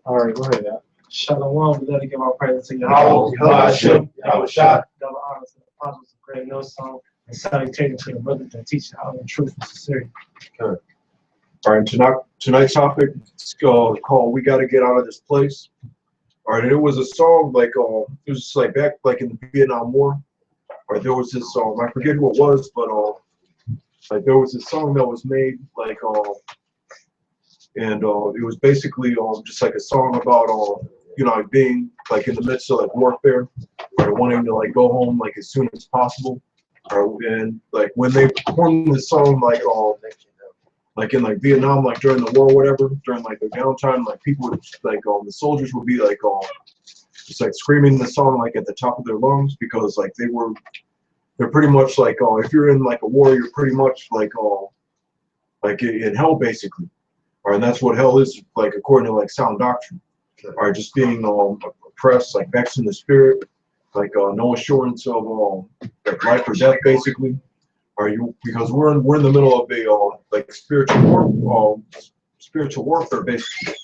All right, go ahead. Shalom, we let it give our praise to Yahweh, Hashem, Yahweh Shah. Double honor to the apostles of Great No Song, and salutation to the brothers that teach how in truth and sincerity. Okay. All right, tonight's topic is called "We Got to Get Out of This Place." All right, and it was a song like it was just like back like in the Vietnam War. Or there was this song, I forget who it was, but like there was this song that was made like and it was basically just like a song about you know, like being like in the midst of like warfare, or wanting to like go home like as soon as possible. And like when they performed the song like in like Vietnam, like during the war or whatever, during like the downtime, like people would like the soldiers would be like just like screaming the song like at the top of their lungs, because like they're pretty much like if you're in like a war, you're pretty much like in hell basically. And that's what hell is like according to like sound doctrine. Just being oppressed, like vexed in the spirit, like no assurance of like life or death basically. Because we're in the middle of a like spiritual warfare basically,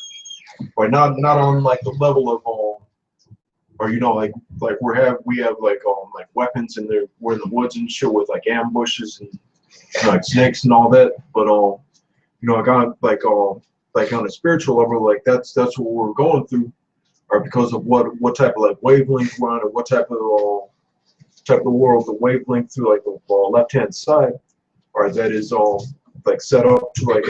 but not on like the level of or you know like we have like weapons, and we're in the woods and shit with like ambushes and like snakes and all that. But you know, I got like on a spiritual level, like that's what we're going through, or because of what type of like wavelength we're on, or what type of world the wavelength through like the left hand side, or that is like set up to like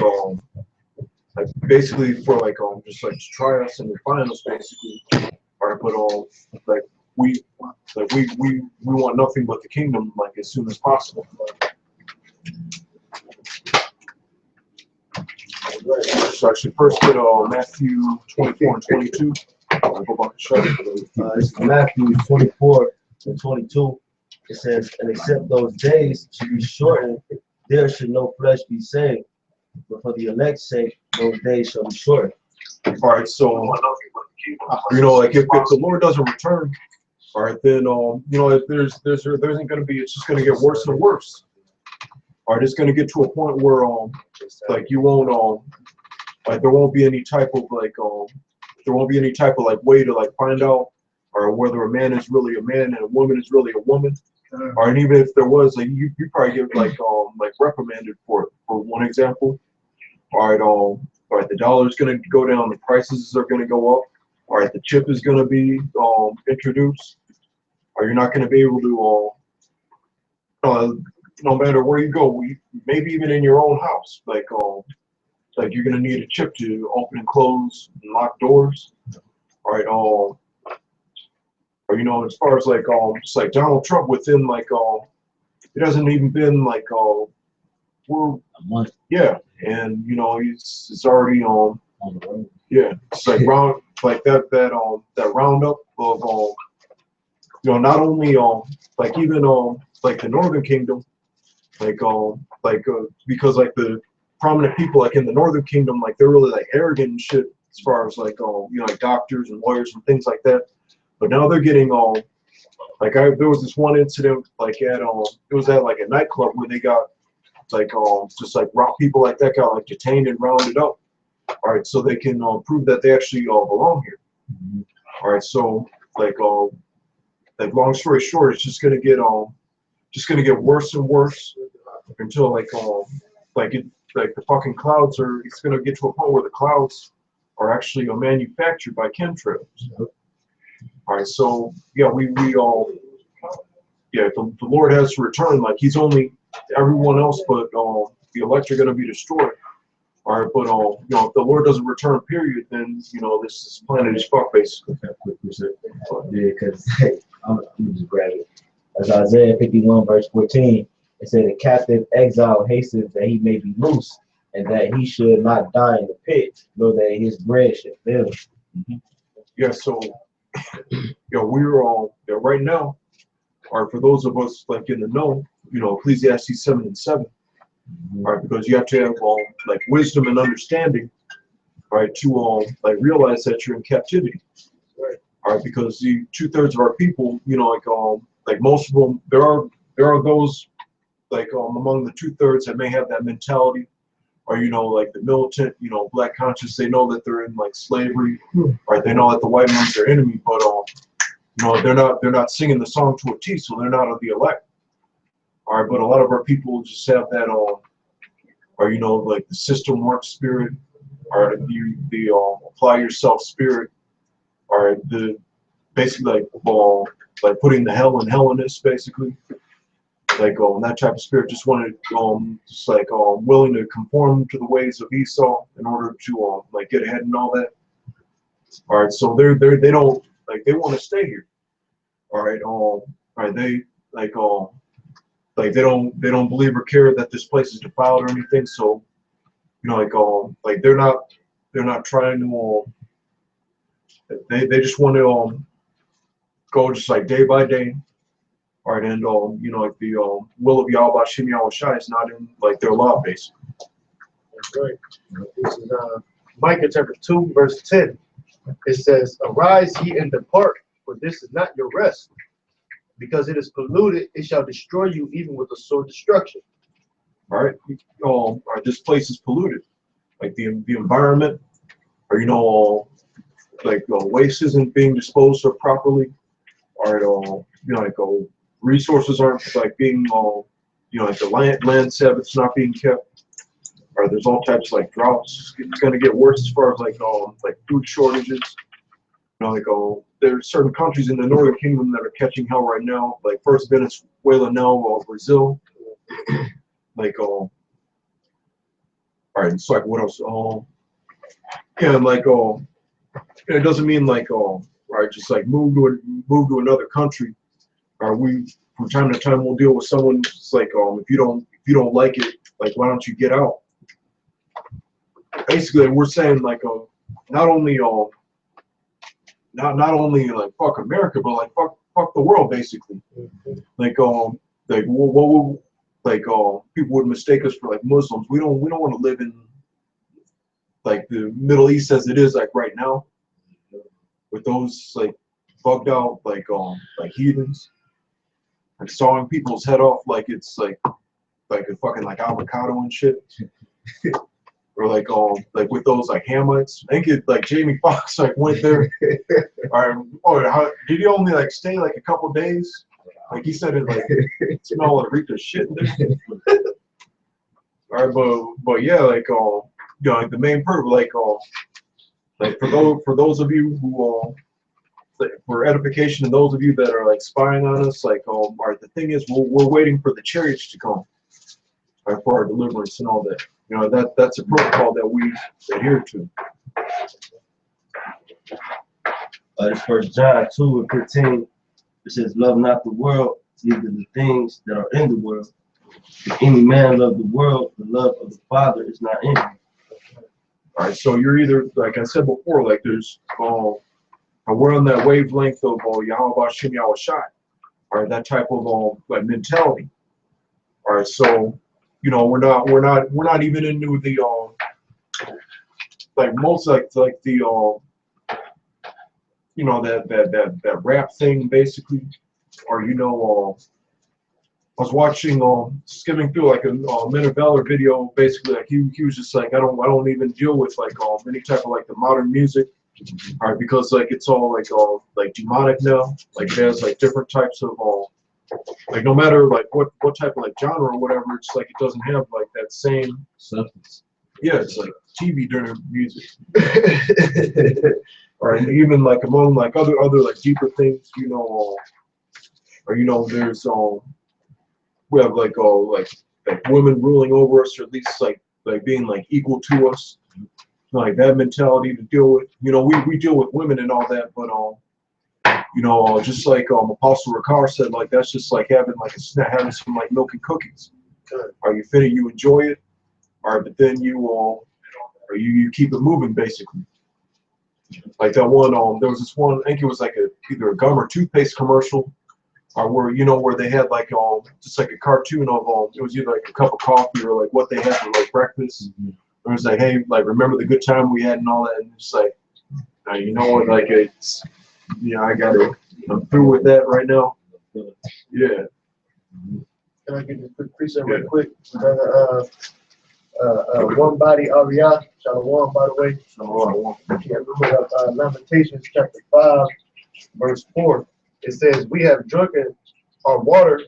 basically for like just like to try us and refine us basically. But like we want nothing but the kingdom like as soon as possible. So I should first get Matthew 24 and 22. I'll go back and show you. This is Matthew 24 and 22. It says, "And except those days should be shortened, there should no flesh be saved. But for the elect's sake, those days shall be shortened." All right, so you know, like if the Lord doesn't return, all right, then you know, if there isn't going to be, it's just going to get worse and worse. All right, it's going to get to a point where like you won't like there won't be any type of like way to like find out or whether a man is really a man and a woman is really a woman. Or and even if there was, like you probably get like reprimanded for it. For one example, all right, the dollar is going to go down, the prices are going to go up. All right, the chip is going to be introduced, or you're not going to be able to, no matter where you go, maybe even in your own house, like you're going to need a chip to open and close and lock doors. All right, or you know, as far as like just like Donald Trump within like it hasn't even been like we're A month. yeah, and you know it's already On the road. yeah, it's like that roundup of you know, not only like even like the Northern Kingdom, like because like the prominent people like in the Northern Kingdom, like they're really like arrogant and shit as far as like you know, like doctors and lawyers and things like that. But now they're getting like there was this one incident like at it was at like a nightclub where they got like just like people like that got like detained and rounded up. All right, so they can prove that they actually belong here. Mm-hmm. All right, so like long story short, it's just gonna get worse and worse until like the fucking clouds are. It's gonna get to a point where the clouds are actually manufactured by chemtrails. All right, so yeah, the Lord has to return. Like he's only everyone else, but the elect are gonna be destroyed. All right, but you know, if the Lord doesn't return, period, then you know this planet is fucked basically. Yeah, because I'm just grab it. As Isaiah 51 verse 14, it said, "The captive exile hastens that he may be loose, and that he should not die in the pit, nor that his bread should fail." Mm-hmm. Yeah, so yeah, we're right now. All right, for those of us like in the know, you know, Ecclesiastes 7 and 7. All right, because you have to have like wisdom and understanding, right, to like realize that you're in captivity. Right. All right, because the 2/3 of our people, you know, like most of them, there are those like among the 2/3 that may have that mentality, or like the militant, black conscious, they know that they're in like slavery, right? They know that the white man's their enemy, but they're not singing the song to a T, so they're not of the elect. All right, but a lot of our people just have that or like the system work spirit, or the apply yourself spirit, or the basically like putting the hell in helleness, basically. Like that type of spirit just wanted just like willing to conform to the ways of Esau in order to like get ahead and all that. All right, so they don't like, they want to stay here. All right, they like they don't believe or care that this place is defiled or anything. So like they're not trying to they just want to go just like day by day. All right, and like the will of Yahweh Shem Yahweh Shai is not in like their law base. That's right. This is Micah chapter 2, verse 10. It says, "Arise ye and depart, for this is not your rest. Because it is polluted, it shall destroy you even with a sore destruction." All right, this place is polluted, like the environment, or like waste isn't being disposed of properly. All right, like resources aren't like being like the land Sabbath's not being kept. Or there's all types of like droughts. It's gonna get worse as far as like food shortages. There's certain countries in the Northern Kingdom that are catching hell right now, like first Venezuela, now Brazil. Like all right, it's like what else? Yeah, and like it doesn't mean like right, just like move to another country. Or we from time to time we'll deal with someone just like if you don't like it, like why don't you get out? Basically, we're saying like not only not only like fuck America, but like fuck the world, basically. Like what would like people would mistake us for like Muslims. We don't want to live in like the Middle East as it is like right now, with those like bugged out like heathens, like sawing people's head off like it's like a fucking like avocado and shit. Or like with those like Hamites. I think it like Jamie Foxx like went there. Did he only like stay like a couple days? Like he said it like smelled like reeked of shit in there. All right, but yeah, like like the main purpose, like for those of you who for edification, and those of you that are like spying on us, like all right, the thing is we're waiting for the chariots to come, right, for our deliverance and all that. That's a protocol that we adhere to. This First John 2:15, it says, "Love not the world, neither the things that are in the world. If any man love the world, the love of the Father is not in him." All right, so you're either, like I said before, like there's we're on that wavelength of Yahweh Shem Yahweh Shai, all right, that type of like mentality. All right, so we're not even into the like most like the that rap thing basically, or I was watching skimming through like a Men of Valor video, basically like he was just like I don't even deal with like any type of like the modern music, all right, because like it's all like demonic now, like it has like different types of like no matter like what type of like genre or whatever, it's like it doesn't have like that same substance. Yeah, it's like TV during music. Or even like among like other like deeper things, or there's we have like women ruling over us, or at least like being like equal to us, like that mentality to deal with. We deal with women and all that, but just like Apostle Ricard said, like that's just like having like a snack, having some like milk and cookies. Are you fitting? You enjoy it, all right, but then you keep it moving basically. Like that one, there was this one, I think it was like either a gum or toothpaste commercial, or where they had like just like a cartoon of it was either like a cup of coffee or like what they had for like breakfast. It was like, hey, like remember the good time we had and all that, and it's like, you know what, like it's, I'm through with that right now. Yeah. Can I give you a quick precept real quick? One body Ariyah, Shalom, by the way. So, Yeah, remember Lamentations chapter 5, verse 4. It says, we have drunken our water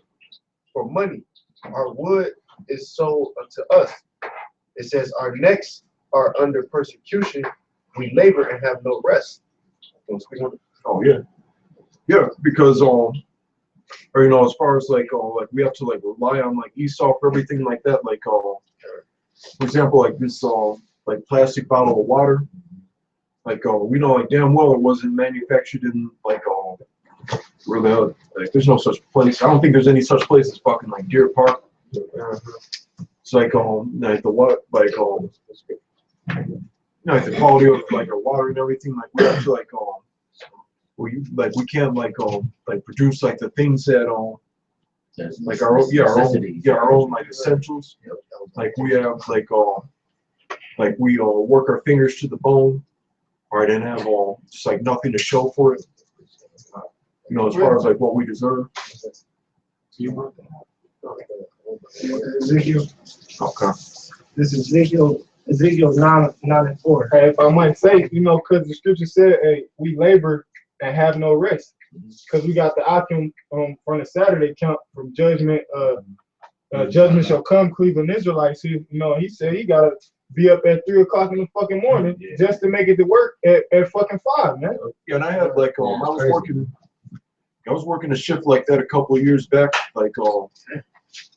for money. Our wood is sold unto us. It says, our necks are under persecution. We labor and have no rest. oh yeah, yeah, because or you know, as far as like we have to like rely on like Esau for everything like that. Like for example, like this like plastic bottle of water. Like we know like damn well it wasn't manufactured in like where the like there's no such place. I don't think there's any such place as fucking like Deer Park. It's like the what like you know, like the quality of like our water and everything. Like we have to like we can't like produce like the things that like our own our own like essentials. Like we have like we work our fingers to the bone, right, and have just like nothing to show for it. You know, as far as like what we deserve. Ezekiel. Okay. This is Ezekiel 9:4. Hey, if I might say, you know, because the scripture said, hey, we labor and have no rest. Because we got the option from the Saturday count from judgment. Judgment shall come, Cleveland Israelites. You know, he said he got to be up at 3 o'clock in the fucking morning just to make it to work at fucking 5, man. Yeah, and I had like I was working a shift like that a couple of years back. Like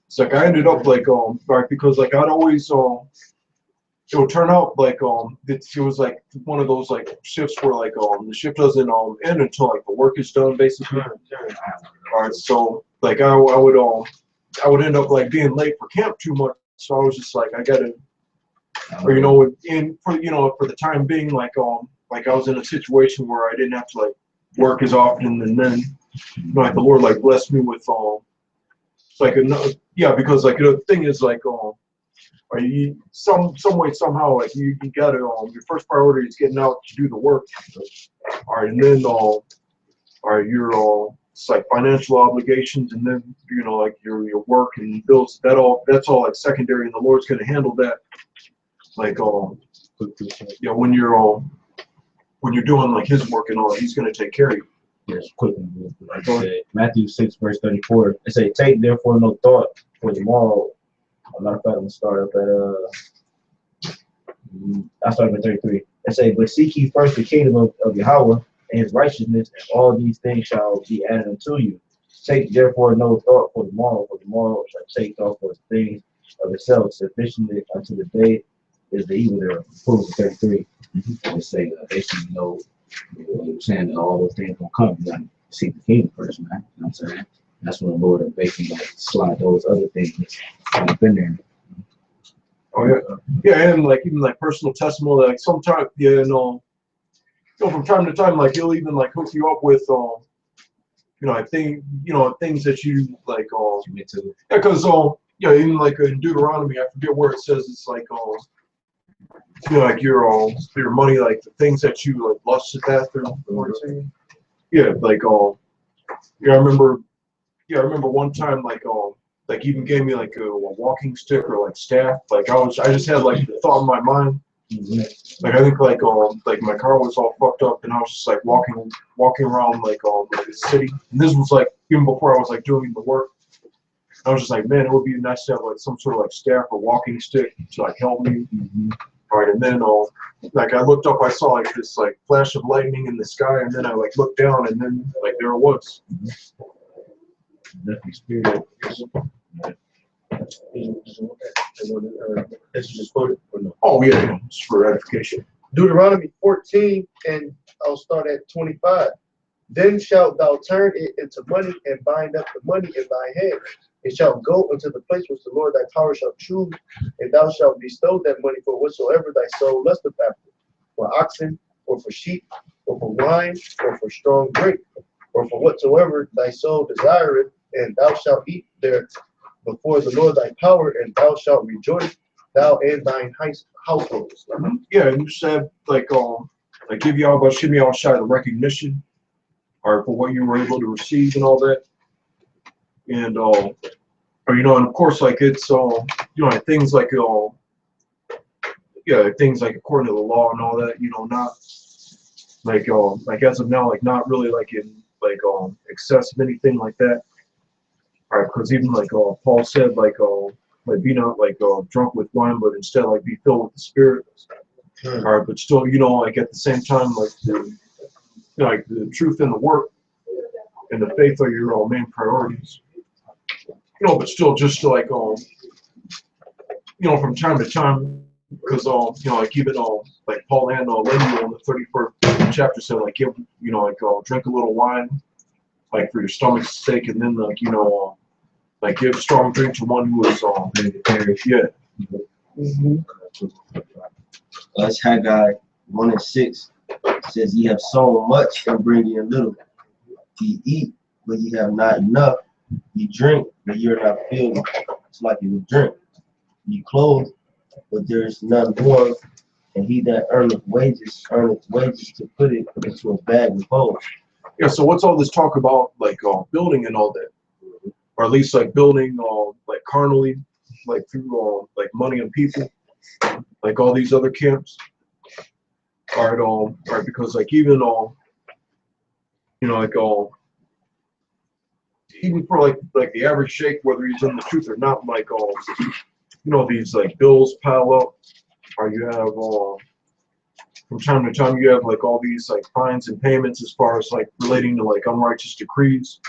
it's like I ended up like right, because like I'd always it would turn out like it was like one of those like shifts where like the shift doesn't end until like the work is done basically. All right, so like I would end up like being late for camp too much, so I was just like I gotta, or you know, for the time being like I was in a situation where I didn't have to like work as often, and then you know, like the Lord like blessed me with it's like because like the thing is like or you some way somehow like you gotta your first priority is getting out to do the work. All right, and then all right, your it's like financial obligations, and then you know like your work and bills, that's all like secondary, and the Lord's gonna handle that. Like when you're doing like His work and all, He's gonna take care of you. Yes, quickly. Like I said, Matthew 6, verse 34. It say, take therefore no thought for tomorrow. A matter of fact, I'm gonna start up at I started at 33. It say, but seek ye first the kingdom of Yahweh and His righteousness, and all these things shall be added unto you. Take therefore no thought for tomorrow shall take thought for things of itself. Sufficient unto the day is the evil thereof. Proverbs 33. It say basically you're saying that all those things gonna come. You gotta seek the kingdom first, man. You know what I'm saying? That's when the Lord basically like slide those other things up in there. Oh yeah, and like even like personal testimony, like sometimes you know from time to time, like He'll even like hook you up with you know, I think things that you like because even like in Deuteronomy, I forget where it says it's like you know, like your money, like the things that you like lusted after. Yeah, like I remember one time like even gave me like a walking stick or like staff. Like I just had like the thought in my mind. Like I think like my car was all fucked up, and I was just like walking around like the city. And this was like even before I was like doing the work. I was just like, man, it would be nice to have like some sort of like staff or walking stick to like help me. All right, and then like I looked up, I saw like this like flash of lightning in the sky, and then I like looked down, and then like there it was. Definitely spirit. That's just quoted or no? Oh yeah, just for edification. Deuteronomy 14, and I'll start at 25. Then shalt thou turn it into money and bind up the money in thy hand. It shall go unto the place which the Lord thy power shall choose, and thou shalt bestow that money for whatsoever thy soul lusteth after, for oxen, or for sheep, or for wine, or for strong drink, or for whatsoever thy soul desireth, and thou shalt eat there before the Lord thy power, and thou shalt rejoice, thou and thine households. Yeah, and you said like give y'all about shimmy all shy the recognition, or for what you were able to receive and all that, and or you know, and of course like it's you know, things like yeah, things like according to the law and all that, not like as of now, like not really like in like excess of anything like that. All right, because even like Paul said, like be not like drunk with wine, but instead like be filled with the Spirit. All right, but still, like at the same time, like the truth and the work and the faith are your main priorities. But still, just to like from time to time, because like even like Paul and Lenny on the 31st chapter said like give drink a little wine like for your stomach's sake, and then like give strong drink to one who is yeah. Us Haggai 1:6 says, "Ye have sown much and bring in little. Ye eat, but ye have not enough. Ye drink, but ye are not filled. It's like you would drink. Ye clothe, but there is none warm. And he that earneth wages to put it into a bag with holes." Yeah. So what's all this talk about like building and all that, or at least like building like carnally, like through like money and people, like all these other camps. All right, because like even like even for like the average sheikh, whether he's in the truth or not, like these like bills pile up, or you have from time to time you have like all these like fines and payments as far as like relating to like unrighteous decrees.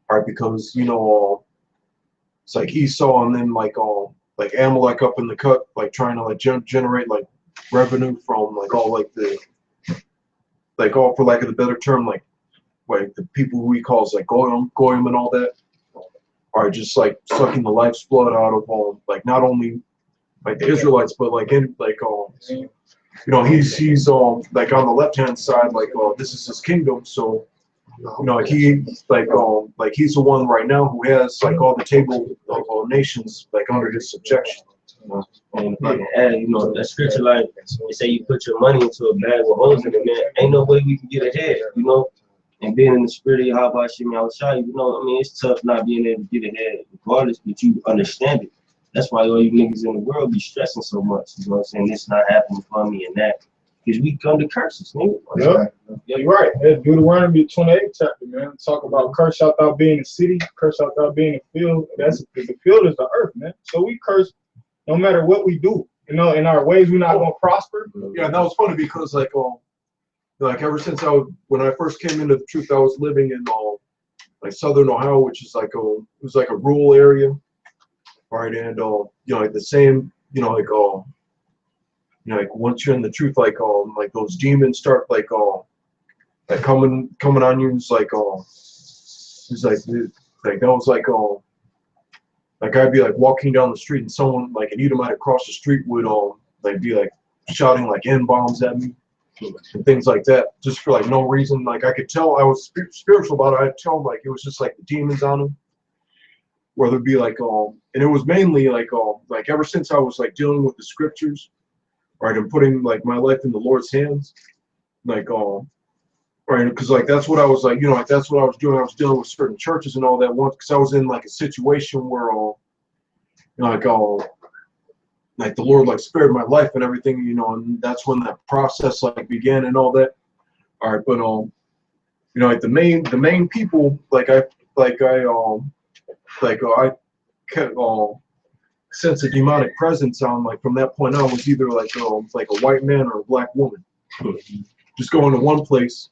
All right, because it's like Esau and then like Amalek up in the cut, like trying to like generate like revenue from like all like the like all, for lack of a better term, like the people who he calls like goyim and all that are just like sucking the life's blood out of like not only like the Israelites, but like in like he's like on the left hand side, like this is his kingdom, so like he's the one right now who has like all the table of all nations like under his subjection. And if I can add, that scripture, like they say, you put your money into a bag with holes in it, man. Ain't no way we can get ahead, And being in the spirit of Yahweh Hashem Yahushua, I mean, it's tough not being able to get ahead regardless, but you understand it. That's why all you niggas in the world be stressing so much. You know what I'm saying? This not happening for me and that. Because we come to curses, nigga. Yeah, you're right. That's Deuteronomy 28 chapter, man. Talk about curse shalt thou be in the city, curse shalt thou be in the field. The field is the earth, man. So we curse no matter what we do. In our ways we're not gonna prosper. Yeah, and that was funny because like ever since when I first came into the truth, I was living in like southern Ohio, which is like it was like a rural area, right? And like the same, like once you're in the truth, like those demons start like coming on you. It's like it's like that was like I'd be like walking down the street and someone like an Edomite across the street would like be like shouting like N-bombs at me and things like that, just for like no reason. Like I could tell I was spiritual about it. I'd tell like it was just like the demons on him. Where there'd be like and it was mainly like ever since I was like dealing with the scriptures, right, and putting like my life in the Lord's hands, like right, because like that's what I was like, like that's what I was doing. I was dealing with certain churches and all that once, because I was in like a situation where like the Lord like spared my life and everything, and that's when that process like began and all that. All right, but like the main people I kept sense a demonic presence on like from that point on was either like a white man or a black woman. Just going to one place.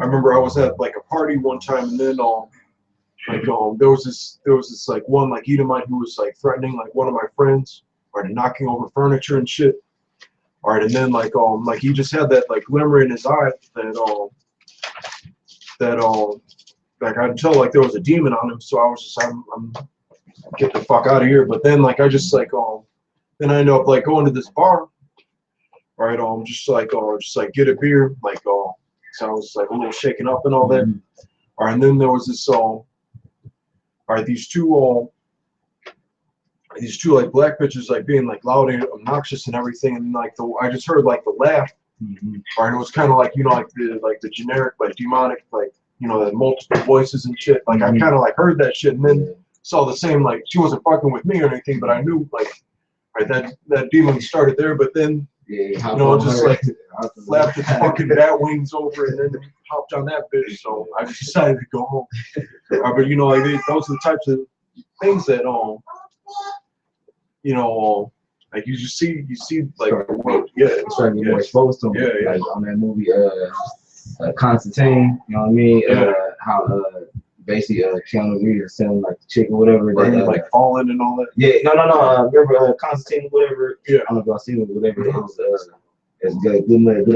I remember I was at like a party one time, and then there was this like one like Edomite who was like threatening like one of my friends, right, and knocking over furniture and shit. All right, and then like he just had that like glimmer in his eye that like I'd tell like there was a demon on him. So I was just I'm get the fuck out of here. But then like I just like then I end up like going to this bar, right? Just like get a beer, like so I was like a little shaken up and all that. All right, and then there was this all right, these two like black bitches like being like loud and obnoxious and everything, and like I just heard like the laugh. All right, and it was kind of like like the generic like demonic like the multiple voices and shit. Like I kind of like heard that shit, and then saw the same, like she wasn't fucking with me or anything, but I knew like right? That demon started there, but then Yeah, you know, just like flapped its fucking bat wings over and then hopped on that bitch. So I just decided to go home. But you know, like those are the types of things that you know, like you see like the world, yeah, starting to get more exposed to him. Yeah, yeah. Like on that movie, Constantine. You know what I mean? Yeah. How basically Keanu Reeves is selling like the chick or whatever. where That, you like falling and all that. yeah, no. Remember Constantine, whatever. Yeah. I don't know if y'all seen it, whatever. It was it's good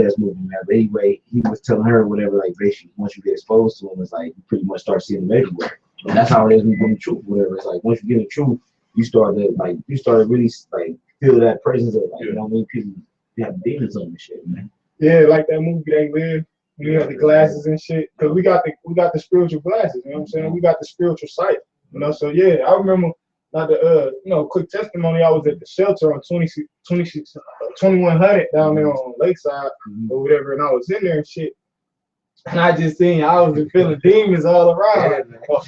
ass movie, man. But anyway, he was telling her whatever, like basically once you get exposed to him, it's like you pretty much start seeing him everywhere. And that's how it is when you get the truth, whatever. It's like once you get the truth, you start to really like feel that presence of like, you know what I mean? People have demons on this shit, man. Yeah, like that movie They Live. We have the glasses and shit. Cause we got the spiritual glasses, you know what I'm saying? We got the spiritual sight. You know, so yeah, I remember like the quick testimony, I was at the shelter on 2100 down there on Lakeside or whatever, and I was in there and shit. And I just seen I was feeling demons all around. A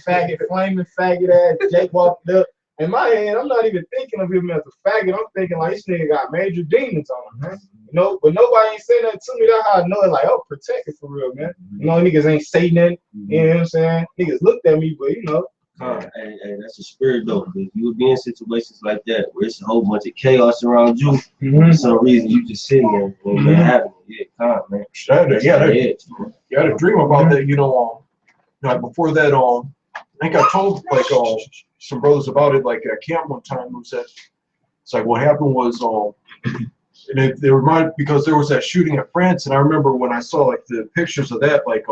faggot, flaming faggot ass Jake walked up. In my head, I'm not even thinking of him as a faggot. I'm thinking like this nigga got major demons on him, man. You know, but nobody ain't saying nothing to me. That's how I know it. Like, oh, protected for real, man. You know, niggas ain't saying nothing. You know what I'm saying? Niggas looked at me, but you know. Hey, that's a spirit though. If you would be in situations like that where it's a whole bunch of chaos around you, for some reason you just sitting there and you're having it. Yeah, calm, man. You had a dream about that, you know, like before that, I think I told like some brothers about it, like at camp one time. It's like what happened was, and they reminded, because there was that shooting at France, and I remember when I saw like the pictures of that, like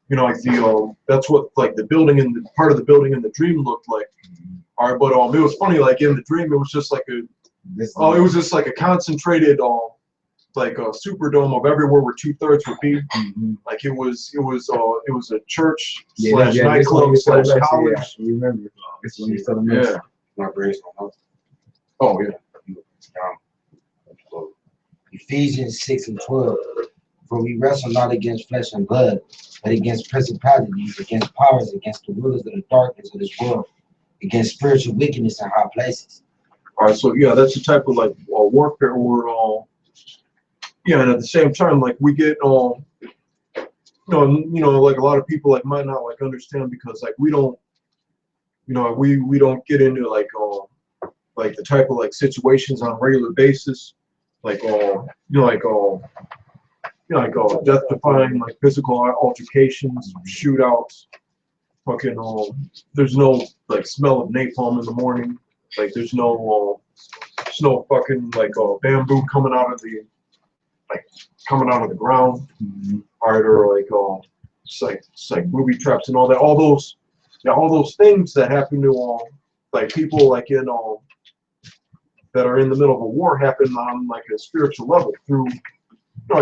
you know, like the that's what like the building and the part of the building in the dream looked like. All right, but it was funny, like in the dream, it was just like it was just like a concentrated like a Superdome of everywhere where 2/3 would be. Like it was a church slash nightclub slash college. Yeah, remember? It's when you telling Yeah. My brain's on. Oh yeah. Ephesians 6:12. For we wrestle not against flesh and blood, but against principalities, against powers, against the rulers of the darkness of this world, against spiritual wickedness in high places. All right, so yeah, that's the type of like warfare we're yeah, and at the same time, like we get you know, like a lot of people like might not like understand, because like we don't, you know, we don't get into like the type of like situations on a regular basis, like you know, like death defying like physical altercations, shootouts, fucking there's no like smell of napalm in the morning, like there's no fucking like bamboo coming out of the ground, all right, or like it's like booby traps and all that, all those things that happen to like people like in that are in the middle of a war happen on like a spiritual level through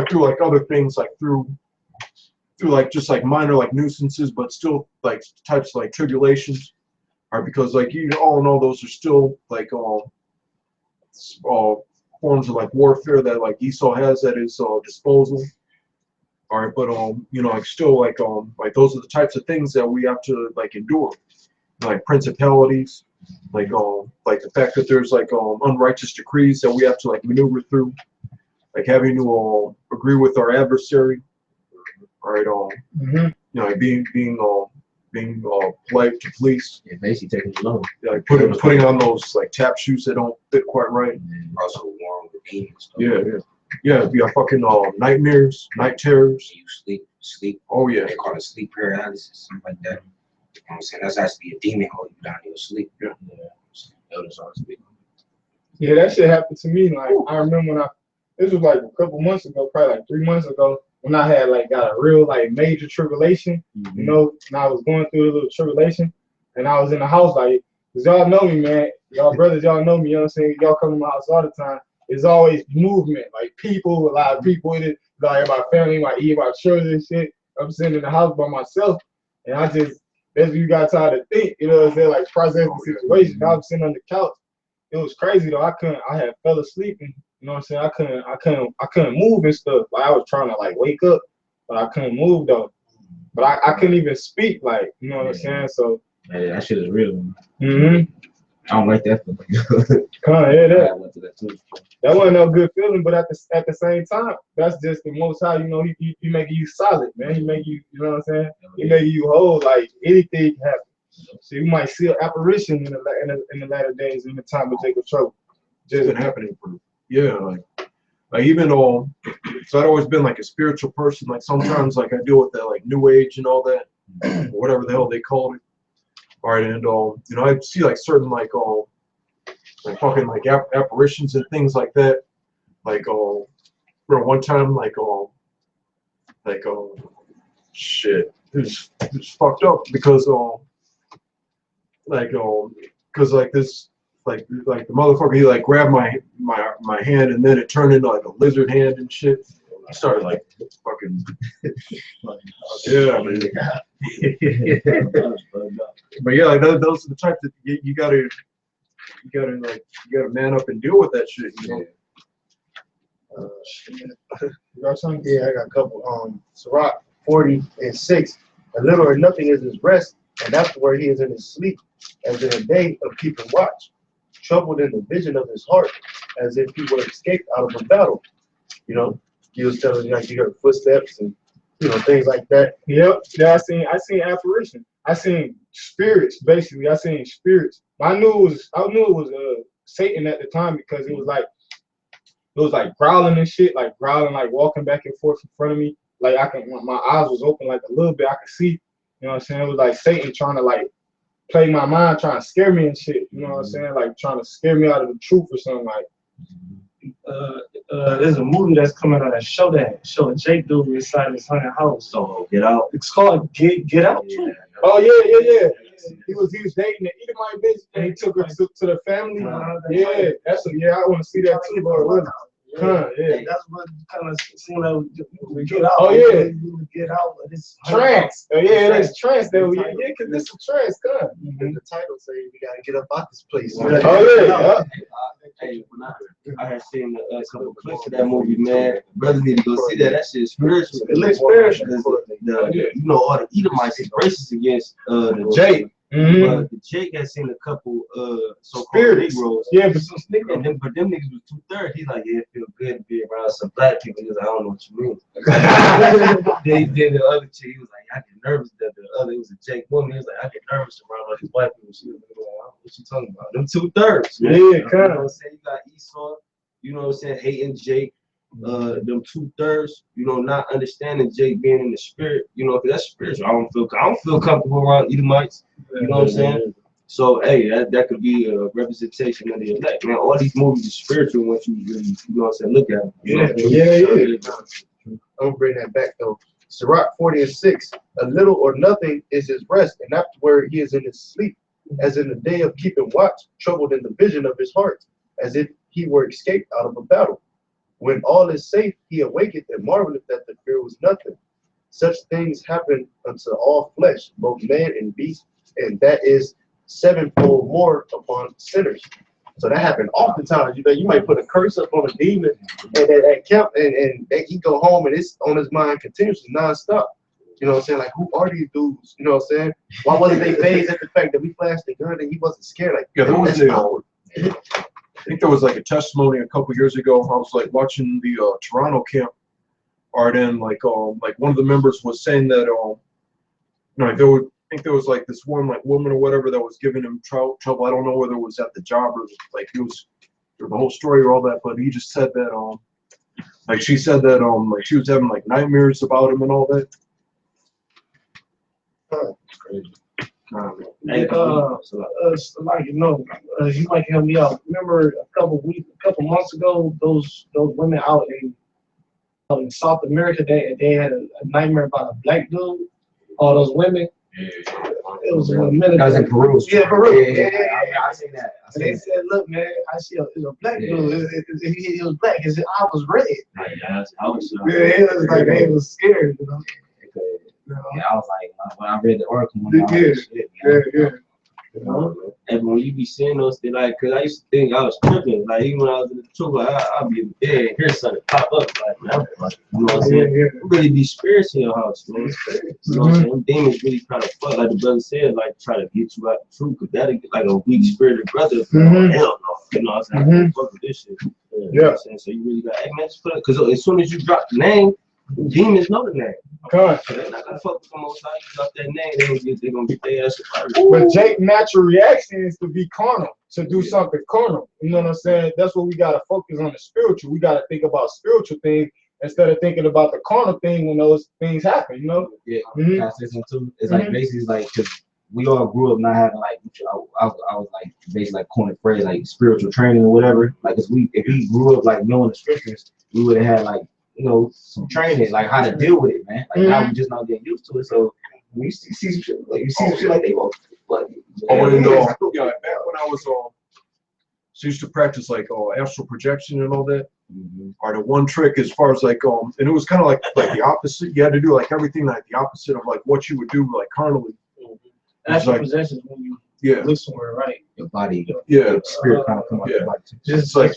through like other things, like through like just like minor like nuisances, but still like types of like tribulations, are because like you all know those are still like forms of like warfare that like Esau has at his disposal. All right, but you know, like still like those are the types of things that we have to like endure, like principalities, like the fact that there's like unrighteous decrees that we have to like maneuver through, like having to agree with our adversary. All right, you know, like being polite to police. Yeah, basically taking the loan. Yeah, like putting on those like tap shoes that don't fit quite right. Also warm with demons. Yeah, fucking nightmares, night terrors. You sleep. Oh yeah. They call it sleep paralysis, something like that. You know what I'm saying? That's actually a demon holding you down in your sleep. Yeah. Yeah, that shit happened to me. Like I remember when this was like a couple months ago, probably like 3 months ago, when I had like got a real like major tribulation, you know, and I was going through a little tribulation, and I was in the house like, cause y'all know me, man, y'all brothers, y'all know me, you know what I'm saying? Y'all come to my house all the time. There's always movement, like people, a lot of people in it, like my family, my children and shit. I'm sitting in the house by myself, and that's what you got time to think, you know what I'm saying? Like process the situation. I was sitting on the couch. It was crazy though. I had fell asleep, and you know what I'm saying? I couldn't move and stuff. Like I was trying to like wake up, but I couldn't move though. But I couldn't even speak, like, you know what I'm saying? So yeah, that shit is real. I don't like that feeling. Yeah, that. I went to that too. That wasn't no good feeling, but at the same time, that's just the Most High. You know, he making you solid, man. He make you, you know what I'm saying? He making you whole. Like anything can happen. So you might see an apparition in the latter days in the time of Jacob's trouble. It's been happening for like even though so I've always been like a spiritual person. Like sometimes like I deal with that like New Age and all that, or whatever the hell they called it. All right, and you know, I see like certain like fucking like apparitions and things like that. Like for one time like shit, it's fucked up because because like this like the motherfucker, he like grabbed my hand and then it turned into like a lizard hand and shit. I started like fucking yeah, man. But yeah, like those are the type that you gotta man up and deal with that shit, you know. You got something? Yeah, I got a couple. Sirach 40:6. A little or nothing is his rest, and that's where he is in his sleep, as in a day of keeping watch, troubled in the vision of his heart, as if he would escape out of a battle. You know, he was telling you like you heard footsteps and you know things like that. Yep. Yeah, I seen apparition. I seen spirits. Basically, I seen spirits. I knew it was Satan at the time because it was like growling and shit, like growling, like walking back and forth in front of me. Like my eyes was open like a little bit. I could see. You know what I'm saying? It was like Satan trying to like play my mind, trying to scare me and shit. You know what I'm saying? Like trying to scare me out of the truth or something like. There's a movie that's coming out that show a Jake dude inside his haunted house. So Get Out. It's called Get Out too. Yeah. Oh yeah. He was dating the Edomite bitch and he took her to the family. Yeah, I want to see that too, bro. Yeah. That's what kind of seemed like we get out. Oh yeah, we would get out of this trance. Oh yeah, that's trance. Because this is trance. And the title say we gotta get up out this place. Oh yeah. Hey, when I had seen a couple clips of that movie, man, brother need to go see that. That shit is spiritual. It looks spiritual. You know, all the Edomites is racist against the Jake. But Jake had seen a couple so-called Negroes. Yeah, but some sneakers. But them niggas was 2/3. He's like, yeah, it feel good to be around some black people. He was like, I don't know what you mean. Then the other chick, he was like, I get nervous that it was a Jake woman. He was like, I get nervous around all these white people. She was like, what you talking about? Them 2/3. Yeah, You know what kind I'm saying? You got Esau, you know what I'm saying, hating Jake. Them 2/3, you know, not understanding Jake being in the spirit, you know, because that's spiritual. I don't feel comfortable around Edomites, you know what I'm saying? So hey, that could be a representation of the elect, man. All these movies are spiritual once you really, you know what I'm saying, look at them. Yeah. I'm gonna bring that back though. Sirach 40:6. A little or nothing is his rest, and that's where he is in his sleep, as in the day of keeping watch, troubled in the vision of his heart, as if he were escaped out of a battle. When all is safe, he awaketh and marveleth that the fear was nothing. Such things happen unto all flesh, both man and beast, and that is sevenfold more upon sinners. So that happened oftentimes. You might put a curse up on a demon at camp, and he go home and it's on his mind continuously, nonstop. You know what I'm saying? Like, who are these dudes? You know what I'm saying? Why wasn't they phased at the fact that we flashed the gun and he wasn't scared? Like, Yeah, there was that's a, I think there was like a testimony a couple years ago. I was like watching the Toronto camp, or then like one of the members was saying that I think there was like this one like woman or whatever that was giving him trouble. I don't know whether it was at the job or like it was the whole story or all that, but he just said that like she said that like she was having like nightmares about him and all that. Crazy. Like you might help me out. Remember a couple months ago, those women out in South America, they had a nightmare about a black dude. All those women. It was a minute. That was in Peru. Yeah, Peru. Yeah, I seen that. And they said, "Look, man, I see it's a black dude. He was black. His eye was red. Yeah, I was It was like they was scared, you know." Yeah, I was like, when I read the article, Yeah. And when you be seeing those things, like, cause I used to think I was tripping, like even when I was in the truth, like I'll be in bed, hear something pop up, like man, like, you know what I'm saying? Yeah. Really be spirits in your house, man. You know what I'm saying? Them demons really try to fuck, like the brother said, like try to get you out the truth, cause that'll get like a weak spirited brother. Hell no, you know what I'm saying? I can't fuck with this shit. You know what I'm saying? So you really got, hey man, just put it, cause as soon as you drop the name, demons know the name. Con. So they're not gonna fuck with the most high. You drop that name, they gonna get their ass fired. But Jake's natural reaction is to be carnal, to do something carnal. You know what I'm saying? That's what we gotta focus on the spiritual. We gotta think about spiritual things instead of thinking about the carnal thing when those things happen. You know? Yeah. Can I say something too? It's like basically it's like because we all grew up not having like I was like basically like coined phrase like spiritual training or whatever. Like if we grew up like knowing the scriptures, we would have had like some training like how to deal with it, man. Like now we just not getting used to it. So when you see some shit like they won't. But I want to know. Yeah, back when I was so used to practice like astral projection and all that. Or the one trick as far as like and it was kind of like the opposite. You had to do like everything like the opposite of like what you would do like carnally. Astral like, possession is when you yeah, look somewhere, right? your body, yeah, your spirit kind of come out your body. Just like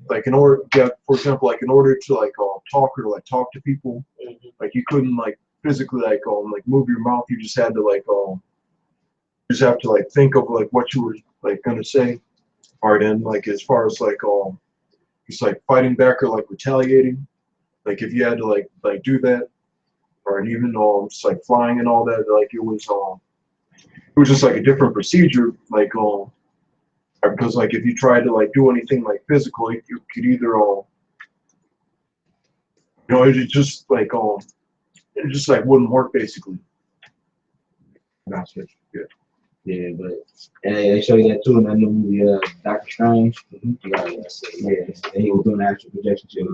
like in order, for example, like in order to like talk to people, like you couldn't like physically like move your mouth. You just had to like think of like what you were like gonna say. Or then like as far as like just like fighting back or like retaliating, like if you had to like do that, or even just like flying and all that, like it was just like a different procedure, like because like if you tried to like do anything like physical, you could either it just like wouldn't work basically. Gotcha. Yeah, but and they show you that too in that new movie, Doctor Strange. Yeah, and he was doing actual projection shit.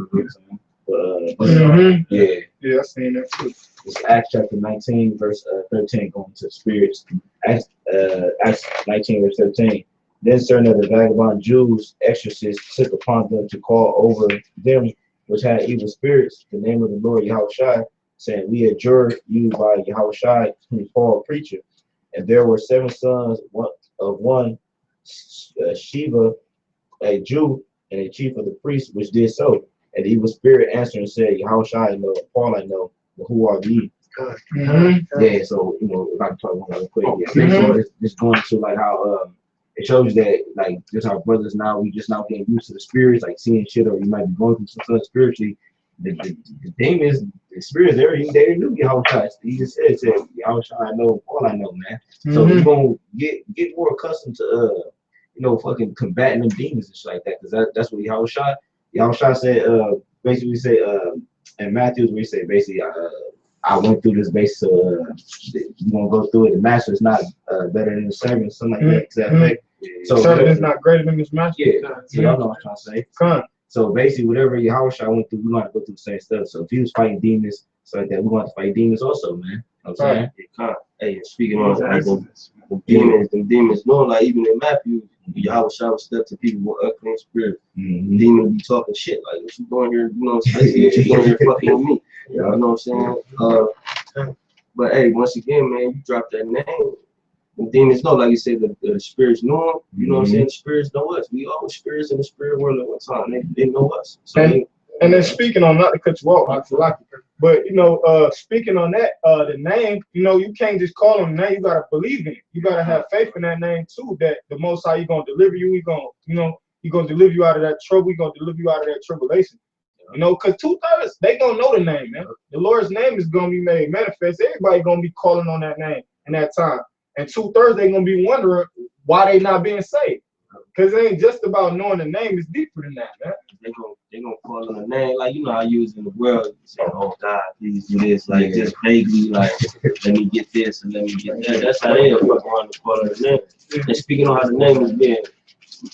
Yeah, I seen that too. It's Acts chapter 19, verse 13, going to spirits. Acts 19, verse 13. Then certain of the vagabond Jews, exorcists, took upon them to call over them which had evil spirits the name of the Lord Yahushua, saying, we adjure you by Yahushua, whom Paul preacher. And there were 7 sons of one Sheva, a Jew, and a chief of the priests, which did so. And the evil spirit answered and said, Yahushua I know, Paul I know, but who are ye? Yeah, so if I can talk about it quick, so it's going to like how it shows you that like just our brothers now, we just now getting used to the spirits, like seeing shit, or you might be going through something spiritually. The demons, the spirits, they knew Yahushua. He just said Yahushua I know, Paul I know, man. So we're gonna get more accustomed to fucking combating them demons and shit like that, because that's what Yahushua said, basically say in Matthew, where he said basically I went through this base, so you're gonna go through it. The master is not better than the servant, something like that. So servant is not greater than his master. Yeah, y'all know what I'm trying to say. Con. So basically, whatever Yahushua went through, we're gonna go through the same stuff. So if he was fighting demons, so like that, we're gonna have to fight demons also, man. You know what I'm saying? Hey, speaking on like them demons, knowing like even in Matthew, Yahushua would step to people with unclean spirit. Demons be talking shit like, what you doing here? You know what I'm saying? What you doing here fucking with me? You know what I'm saying? But hey, once again, man, you drop that name. The demons know, like you said, the spirits know them. You know what I'm saying? The spirits know us. We all spirits in the spirit world at one time. They know us. So and then speaking on, not to cut you off, but speaking on that, the name, you can't just call them name. You gotta believe in it. You gotta have faith in that name too. That the Most High, He gonna deliver you. He gonna deliver you out of that trouble. He gonna deliver you out of that tribulation. Because 2/3 they gonna know the name, man. The Lord's name is gonna be made manifest. Everybody gonna be calling on that name in that time. And 2/3 they gonna be wondering why they not being saved. Because it ain't just about knowing the name, it's deeper than that, man. They gonna call on the name, like how I use in the world. You say, oh God, please do this, like just vaguely, like let me get this and let me get that. That's how they fuck around the call on the name. And speaking on how the name is being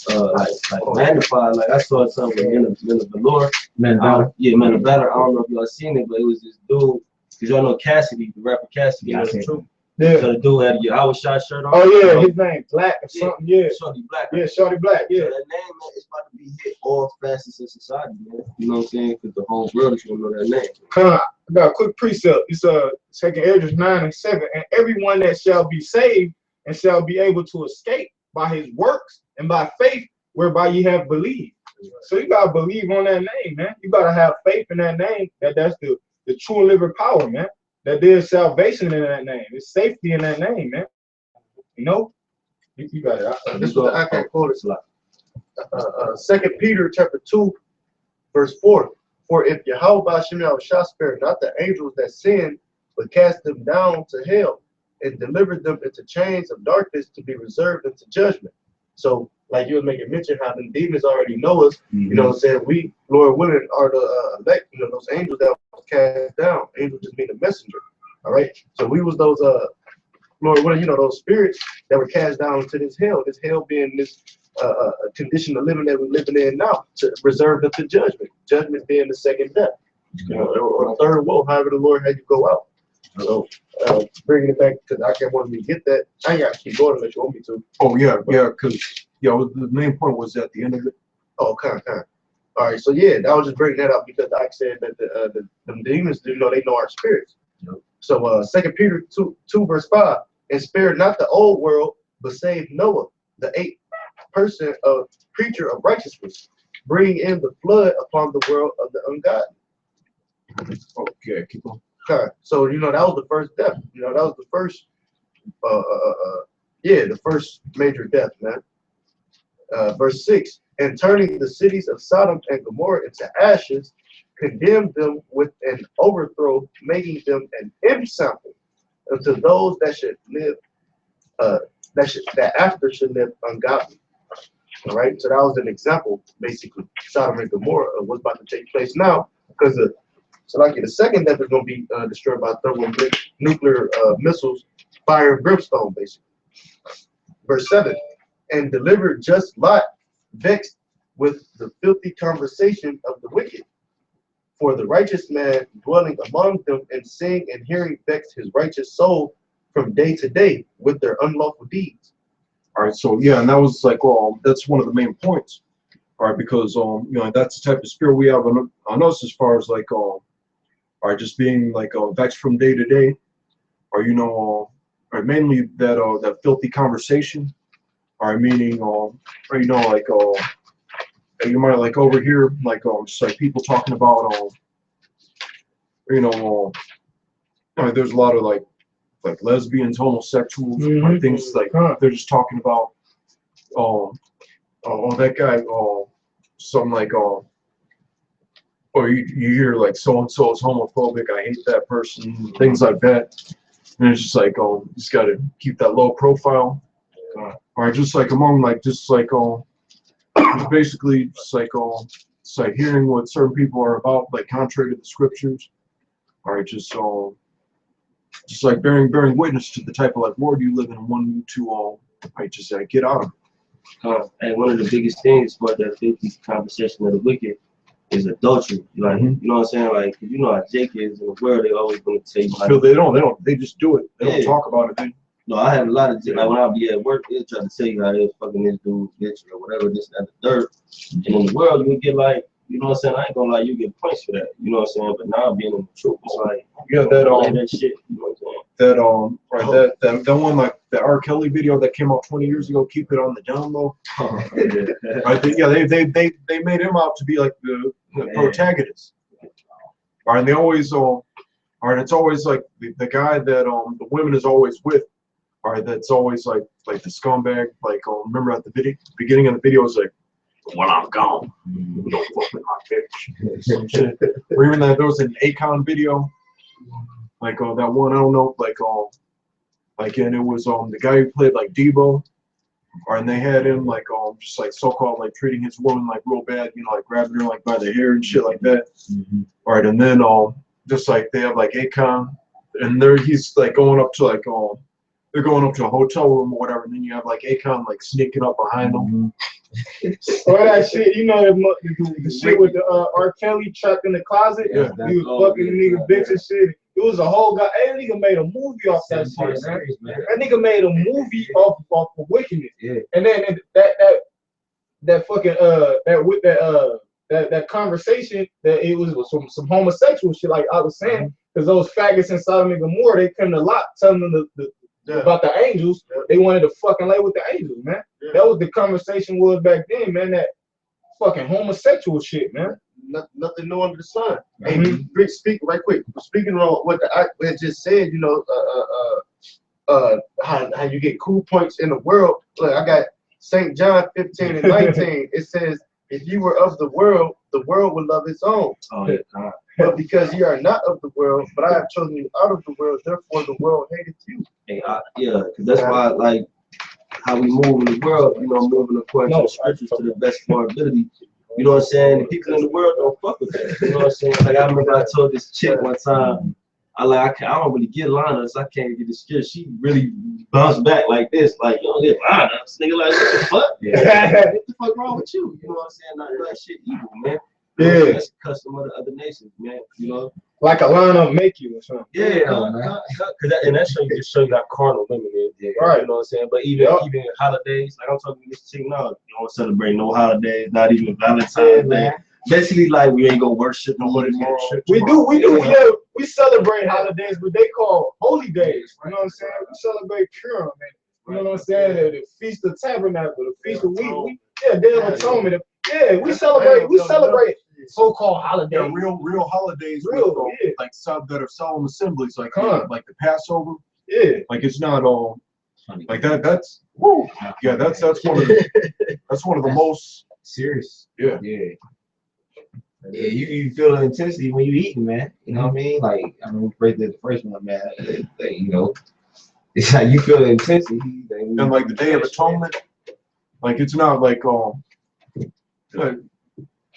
like magnified, like I saw something in the Lord. Man of Valor. I don't know if y'all seen it, but it was this dude, because y'all know Cassidy, the rapper Cassidy, true. Yeah. So the dude had your Yahushua shirt on. Oh yeah, his name Black or something. Yeah. Shorty Black. Yeah, Shorty Black. Yeah. So that name, man, is about to be hit all facets of society, man. You know what I'm saying? Because the whole world is gonna know that name. I got a quick precept. It's 2 Esdras 9 and 7. And everyone that shall be saved and shall be able to escape by his works and by faith whereby ye have believed. So you gotta believe on that name, man. You gotta have faith in that name, that's the true and living power, man. That there's salvation in that name. There's safety in that name, man. You know? You got it. This was I can't quote it. 2 Peter chapter 2, verse 4. For if Yahweh Hashem shall spare not the angels that sin, but cast them down to hell and delivered them into chains of darkness to be reserved unto judgment. So, like you were making mention how the demons already know us, you know what I'm saying? We, Lord willing, are the elect, you know, those angels that was cast down. Angel just mean a messenger. All right. So we was those Lord willing, you know, those spirits that were cast down into this hell being this condition of living that we're living in now, to reserved unto judgment. Judgment being the second death, you know, or the third woe, however the Lord had you go out. So bringing it back, because I can't want me to get that. I ain't got to keep going unless you want me to. Oh yeah, because the main point was at the end of it. Oh, kind. All right, so yeah, I was just bringing that up because I said that the demons, you know, they know our spirits. Yep. So 2 Peter 2 verse 5, and spare not the old world, but save Noah, the 8th person of preacher of righteousness, bring in the flood upon the world of the ungodly. Okay, keep on. Okay, so you know that was the first death. You know that was the first, the first major death, man. Verse 6, and turning the cities of Sodom and Gomorrah into ashes, condemned them with an overthrow, making them an ensample unto those that should live, that after should live ungodly. All right, so that was an example, basically, Sodom and Gomorrah of what's about to take place now, because the second death is going to be destroyed by thermonuclear missiles, fire and brimstone, basically. Verse 7, and delivered just Lot, vexed with the filthy conversation of the wicked. For the righteous man dwelling among them and seeing and hearing vexed his righteous soul from day to day with their unlawful deeds. All right, so yeah, and that was like, that's one of the main points. All right, because you know, that's the type of spirit we have on us as far as like just being like vexed from day to day, or you know, or mainly that filthy conversation, or meaning or you know, like you might like overhear like just like people talking about you know, there's a lot of like lesbians, homosexuals, or things like they're just talking about that guy something like or you hear like so and so is homophobic, I hate that person, things like that. And it's just like you just gotta keep that low profile. Or just like among like just like basically just like it's like hearing what certain people are about, like contrary to the scriptures. All right, just like bearing witness to the type of like world you live in, and wanting to just get out of it. And one of the biggest things for that filthy conversation of the wicked is adultery. Like, you know what I'm saying? Like, you know how Jake is in the world, they always gonna tell you. Like, they just do it. They don't talk about it. No, I have a lot of like when I be at work, they'll try to tell you how they fucking this dude, bitch, or whatever, this, that, the third. And in the world, you get like, you know what I'm saying? I ain't gonna lie, you get points for that. You know what I'm saying? But now being in the truth, it's like, that shit. You know what I'm saying? That one like the R. Kelly video that came out 20 years ago, keep it on the down low. I think they made him out to be like the protagonist. All right, and they always all right, it's always like the guy that the women is always with. All right, that's always like the scumbag. Like remember at the beginning of the video, it's like, when I'm gone, you don't fuck with my bitch. Or even that there was an Akon video, like that one, I don't know, and it was the guy who played like Debo, and they had him like just like so-called like treating his woman like real bad, you know, like grabbing her like by the hair and shit like that. All right, and then just like they have like Akon, and he's like going up to like they're going up to a hotel room or whatever, and then you have like Akon like sneaking up behind them. Or that shit, you know, the shit with the R. Kelly trapped in the closet. Yeah, he was fucking the nigga bitch and shit. It was a whole guy. That nigga made a movie off that shit, man. That nigga made a movie off of wickedness. Yeah. And then that fucking that conversation, that it was some homosexual shit, like I was saying, because those faggots in Sodom and Gomorrah, they couldn't a lot telling them the about the angels. They wanted to fucking lay with the angels, man. That was the conversation was back then, man. That fucking homosexual shit, man. Nothing new under the sun. Hey, Rick, speak right quick. Speaking on what the I had just said, you know, how you get cool points in the world. Look, I got St. John 15 and 19. It says, if you were of the world would love its own. Oh, yeah. But because you are not of the world, but I have chosen you out of the world, therefore the world hated you. Hey, yeah, because that's why, like, how we move in the world, you know, moving according to the scriptures to the best of our ability. You know what I'm saying? The people in the world don't fuck with that. You know what I'm saying? Like, I remember I told this chick one time, I don't really get liners. I can't get this shit. She really bounced back like this, like, you don't get liners. Nigga, like, what the fuck? Yeah. What the fuck wrong with you? You know what I'm saying? Not that shit evil, man. Yeah. That's a custom of the other nations, man. You know? Like a lineup make you or something. Yeah, and that show you just show you how carnal women is. Yeah, right. You know what I'm saying? But even holidays, like I'm talking to this chick now, you don't celebrate no holidays, not even Valentine's Day. Basically, like we ain't gonna worship nobody more. We do, yeah. We celebrate holidays, but they call holy days. You know what I'm saying? We celebrate Purim, man. You know what I'm saying? The Feast of Tabernacle, the Feast of Week. Day of Atonement. Yeah, we celebrate so-called holidays. Yeah, real holidays. Like that are solemn assemblies, like like the Passover. Yeah, like it's not all like that. That's woo. Yeah, that's one of the most serious. Yeah. Yeah, you feel the intensity when you eating, man. You know what I mean? Like I mean, the first one, man. You know, it's like you feel the intensity. And like the Day of Atonement, like it's not like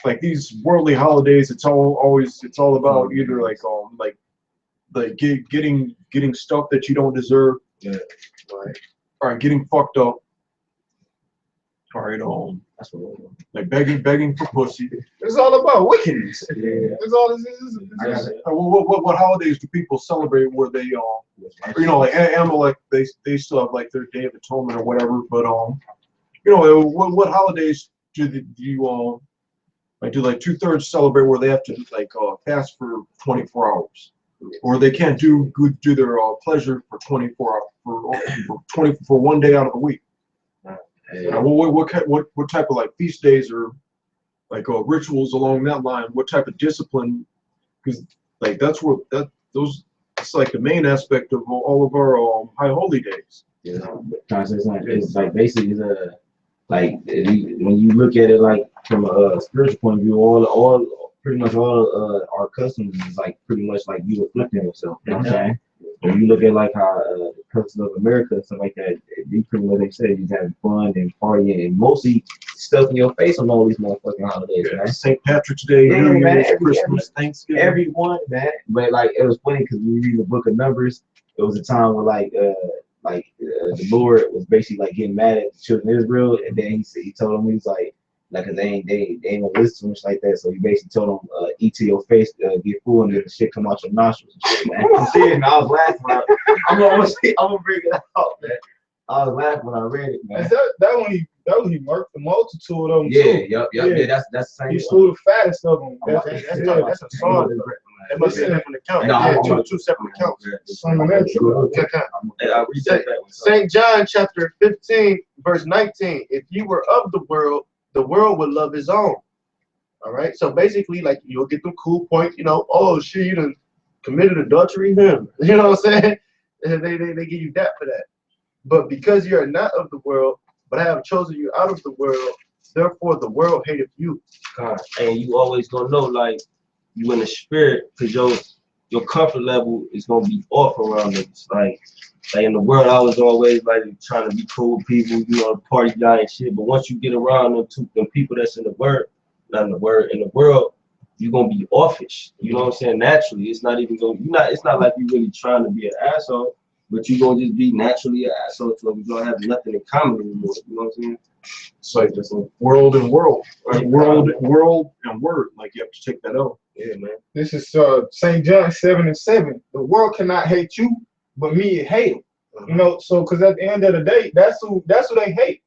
like these worldly holidays. It's all about either like getting stuff that you don't deserve. Yeah. Right. All right, getting fucked up. All right, that's what like begging for pussy. It's all about wickedness. Yeah. It's all this is. What holidays do people celebrate where they you know, like Amalek, they still have like their Day of Atonement or whatever, but you know, what holidays do you like do like 2/3 celebrate where they have to like fast for 24 hours, or they can't do their pleasure for 24 hours for 1 day out of the week. What type of like feast days or like rituals along that line? What type of discipline? Because like that's it's like the main aspect of all of our high holy days. Yeah, it's like basically like when you look at it like from a spiritual point of view, pretty much all our customs is like pretty much like you afflicting yourself. You know what I'm saying? When you look at like how the customs of America and stuff like that, they pretty much they say you having fun and partying and mostly stuffing your face on all these motherfucking holidays, man. St. Patrick's Day, New Year's, Christmas, Thanksgiving. Everyone, man. But like it was funny because when you read the book of Numbers, it was a time where the Lord was basically like getting mad at the children of Israel, and then he told them, he was like cause they ain't gonna listen to much like that. So he basically told them, eat to your face, get full, and then the shit come out your nostrils and shit, man. I'm serious, man. I was laughing. I'm gonna bring it out, man. I was laughing when I read it, man. That when he murked the multitude of them. Yeah, yeah. That's the same. He slew the fattest of them. That's a song. It must be different account. Yeah, two separate accounts. St. John chapter 15, verse 19. If you were of the world would love his own. All right. So basically, like you'll get the cool point, you know, oh shit, you done committed adultery, him. You know what I'm saying? And they give you that for that. But because you are not of the world, but I have chosen you out of the world, therefore the world hateth you. God, and you always gonna know, like, you in the spirit, because your comfort level is gonna be off around it. It's like in the world, I was always like trying to be cool with people, you know, party guy and shit. But once you get around them people that's in the world, you're gonna be offish. You know what I'm saying? Naturally, it's not even it's not like you really trying to be an asshole, but you're gonna just be naturally an asshole to them. You're gonna have nothing in common anymore. You know what I'm saying? It's like this world and world, right? World and word. Like you have to take that out. Yeah, man. This is St. John 7:7. The world cannot hate you, but me it hate them. You know, so because at the end of the day, that's who they hate.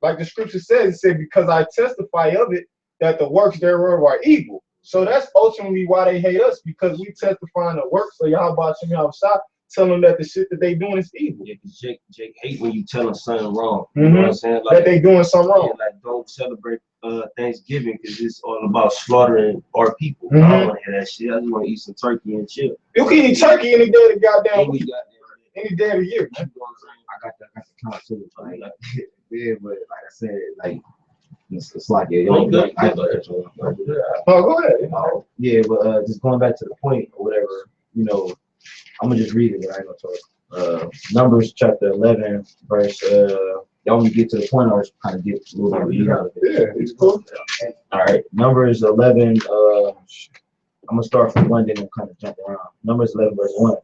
Like the scripture says, it said, because I testify of it that the works thereof are evil. So that's ultimately why they hate us, because we testify in the works of Yahweh Shem Yahushua tell them that the shit that they doing is evil. Yeah, 'cause Jake hate when you tell him something wrong. You know what I'm saying? That they doing something yeah, wrong. like don't celebrate Thanksgiving because it's all about slaughtering our people. I Mhm. don't want to hear that shit. I just want to eat some turkey and chill. You can eat turkey any day of the goddamn Any week, goddamn any day of the year, man. You know what I'm saying? I got the count too. Like, yeah, but like I said, like it's like yeah, Oh, good. I got control. Oh, go ahead. Yeah, but just going back to the point or whatever, you know, I'm gonna just read it. But I ain't gonna talk. Numbers chapter 11, verse. Y'all when you get to the point, I was kind of get a little bit read out of it. Yeah, it's cool. All right, Numbers 11. I'm gonna start from 1, then I'm kind of jump around. Numbers 11, verse 1.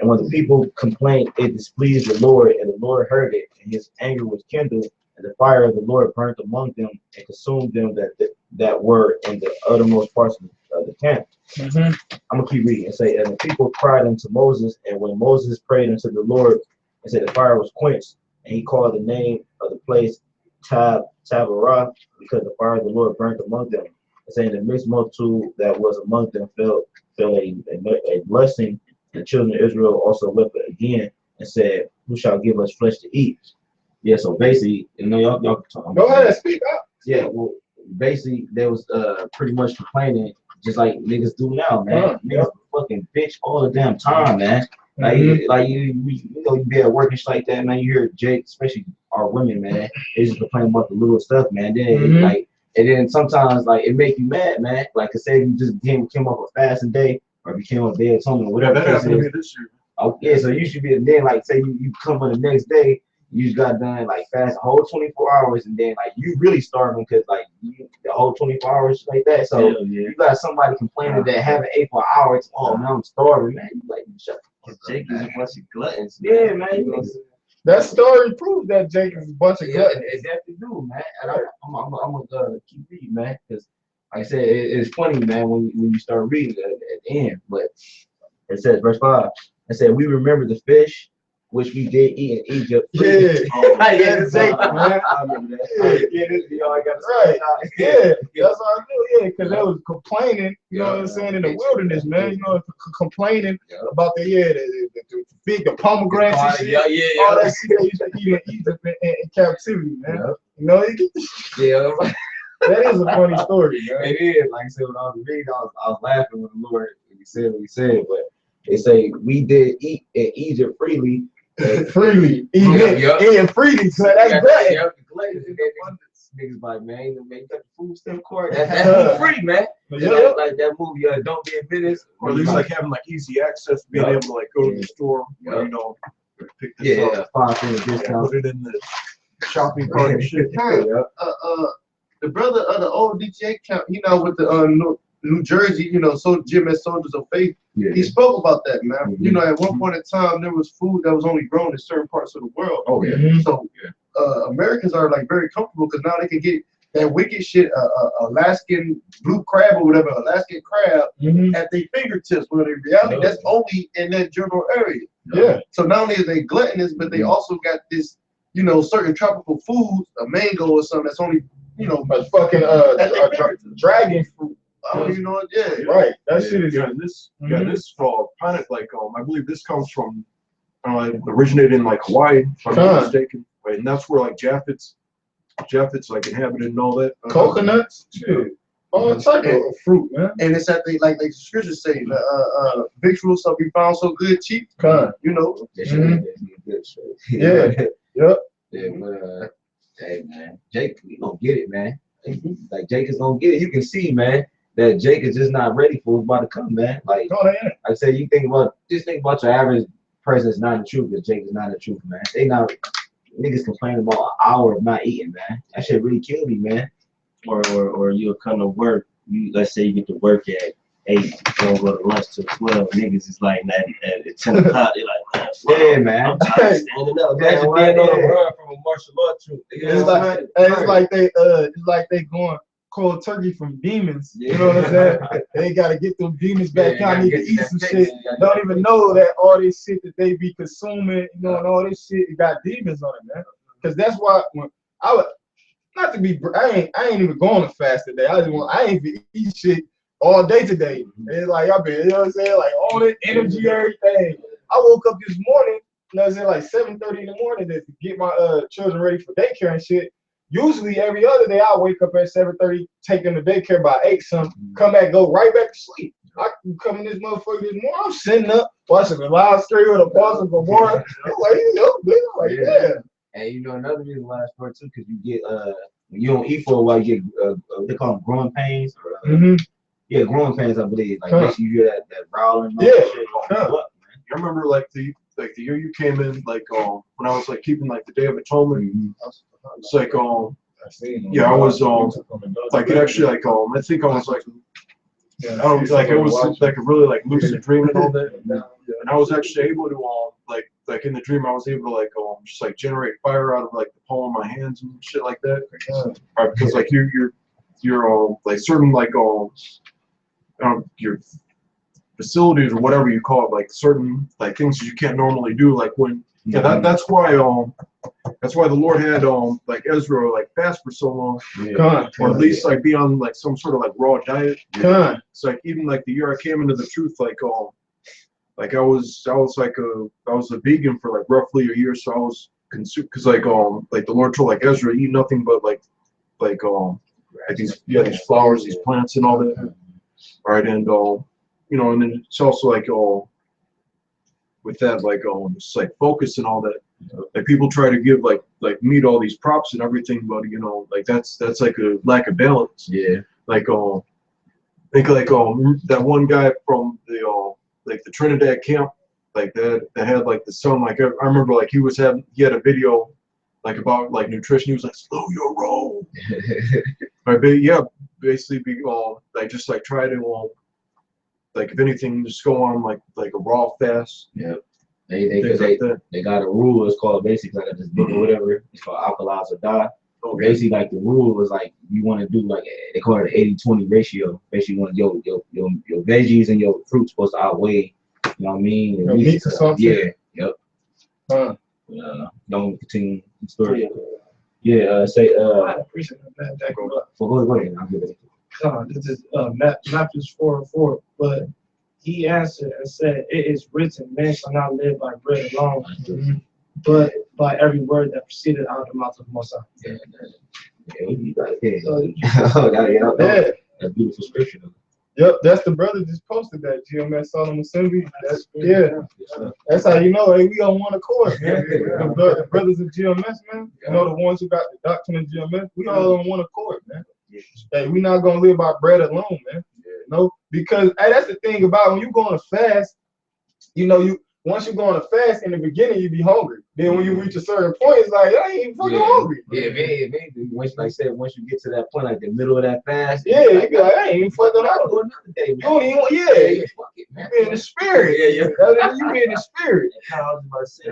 And when the people complained, it displeased the Lord, and the Lord heard it, and his anger was kindled, and the fire of the Lord burnt among them and consumed them that were in the uttermost parts of the camp. Mm-hmm. I'm gonna keep reading and say, and the people cried unto Moses, and when Moses prayed unto the Lord, and said the fire was quenched, and he called the name of the place Taberah, because the fire of the Lord burnt among them. And saying the mixed multitude that was among them fell a blessing. The children of Israel also wept again and said, who shall give us flesh to eat? Yeah, so basically, you know, y'all can talk. Go ahead, speak up. Yeah, well, basically, there was pretty much complaining, just like niggas do now, man. Niggas fucking bitch all the damn time, man. Like, you know, you be at work and shit like that, man. You hear Jake, especially our women, man. They just complain about the little stuff, man. Then like, and then sometimes like it make you mad, man. Like, say you just came up a fasting day, or became a day of something, or whatever. That happened to me this year. Oh, yeah, so you should be then like say you come on the next day, you just got done like fast the whole 24 hours, and then like you really starving because like the whole 24 hours like that. So you got somebody complaining that haven't ate for hours. Oh man, I'm starving, man. You like shut the Jake is a bunch of gluttons. yeah, man. You know, That story proves that Jake is a bunch of gluttons. it definitely do, man. And I'm gonna keep reading, man, because like I said, it's funny, man, when you start reading at the end. But it says, verse 5. It said, we remember the fish which we did eat in Egypt. Yeah. That's Jake, man. I remember that. Yeah, Y'all got right. Yeah, that's all I knew. Yeah, because they was complaining, you know what I'm saying, in the wilderness, man. You know, complaining about the big, the pomegranates and shit. All that shit they used to eat in Egypt in captivity, man. You know, that is a funny story, man. It is. Like I said, when I was reading, I was laughing when the Lord said what he said, but they say we did eat in Egypt freely. Freely. Eating freely, so that's great. Niggas like, man, you got the food stamp card. That's free, man. Like that movie, Don't Be a Menace. Or at least like having like easy access, being able to like go to the store, or, you know, pick this up, $5 discount. put it in the shopping cart and shit. The brother of the old DTA camp, you know, with the New Jersey, you know, Jim as Soldiers of Faith, he spoke about that, man. You know, at one point in time, there was food that was only grown in certain parts of the world. Oh yeah. So Americans are like very comfortable because now they can get that wicked shit, Alaskan blue crab or whatever, Alaskan crab at their fingertips. When in reality, that's only in that general area. Yeah. So not only are they gluttonous, but they also got this, you know, certain tropical foods, a mango or something that's only, you know, a fucking dragon fruit. you know, Right. That shit is. This planet, like I believe this comes from originated in like Hawaii, if I'm not mistaken. Right, and that's where like Japhets like inhabited and all that. Coconuts, all type of fruit, man. And it's that they like the scriptures say, big fruits shall be found so good, cheap. You know. Yeah. Yep. Yeah, but hey man, Jake, you gonna get it, man. Like Jake is gonna get it. You can see, man, that Jake is just not ready for what's about to come, man. Like I said, you think about your average person is not the truth, but Jake is not the truth, man. They not niggas complaining about an hour of not eating, man. That shit really killed me, man. Or you'll come to work. Let's say you get to work at 8, you don't go to lunch till 12. Niggas is like at 10 o'clock. They're like, yeah, man. I'm tired of standing up. Imagine being on the run from a martial law troop. It's like they going cold turkey from demons. You know what I'm saying? They gotta get them demons back down. Need to eat some shit. Don't even know that all this shit that they be consuming, you know, and all this shit, it got demons on it, man. Because that's why when I would not to be, I ain't even going to fast today. I ain't even eat shit all day today. It's like I've been, you know what I'm saying, like all this energy, everything. I woke up this morning, and I was at like 7:30 in the morning to get my children ready for daycare and shit. Usually every other day I wake up at 7:30, take them to daycare by 8 something, come back, go right back to sleep. I come in this motherfucker this morning, I'm sitting up, watching the live stream with a pause for more. I'm like, yeah. And you know another reason why it's for too, because you get when you don't eat for a while, you get they call them growing pains. Or, yeah, growing pains, I believe. Like makes you hear that growling. Yeah. I remember like the year you came in, like when I was like keeping like the Day of Atonement. It's like yeah, I was like it actually like I think I was like I don't like it was like a really like lucid dream and all that. And I was actually able to like in the dream I was able to like just like generate fire out of like the palm of my hands and shit like that. Because like you're like certain like your facilities or whatever you call it, like certain like things that you can't normally do, like when that's why the Lord had like Ezra like fast for so long, or at least like be on like some sort of like raw diet. It's like even like the year I came into the truth, like I was a vegan for like roughly a year, so I was consumed because like the Lord told like Ezra eat nothing but like these flowers, these plants and all that. Right, and you know, and then it's also like with that like just like focus and all that. Like people try to give like meat all these props and everything, but you know, like that's like a lack of balance. Yeah. Like I think like that one guy from the like the Trinidad camp, like that had like the son, like I remember like he had a video like about like nutrition. He was like, slow your roll. But yeah, basically be like just like try to like if anything just go on like a raw fast. Yeah. They got a rule. It's called basically like this book or whatever. It's called Alkalize or Die. Okay. Basically, like the rule was like you want to do like they call it an 80-20 ratio. Basically, you want your veggies and your fruits supposed to outweigh. You know what I mean? Your meat consumption. Yeah. Yep. Don't continue the story. Yeah. Say. I appreciate that. Go ahead. I'll give it. This is Matthew 4:4, but he answered and said, "It is written, man shall not live by bread alone, but by every word that proceeded out of the mouth of the Most High." That's beautiful scripture. Yep, that's the brother just posted that. GMS Solomon Simbi. That's how you know, hey, we on one accord, man. The brothers of GMS, man. You know, the ones who got the doctrine of GMS, we all on one accord, man. Hey, we not gonna live by bread alone, man. You know, because hey, that's the thing about when you go on a fast, you know, once you go on a fast in the beginning, you be hungry. Then when you reach a certain point, it's like I ain't even fucking hungry. Yeah, maybe once, like I said, once you get to that point, like the middle of that fast, you be like, I ain't even fucking hungry. Another day, you don't even, fuck it, man. You be in the spirit. You be in the spirit. That's how I was about to say.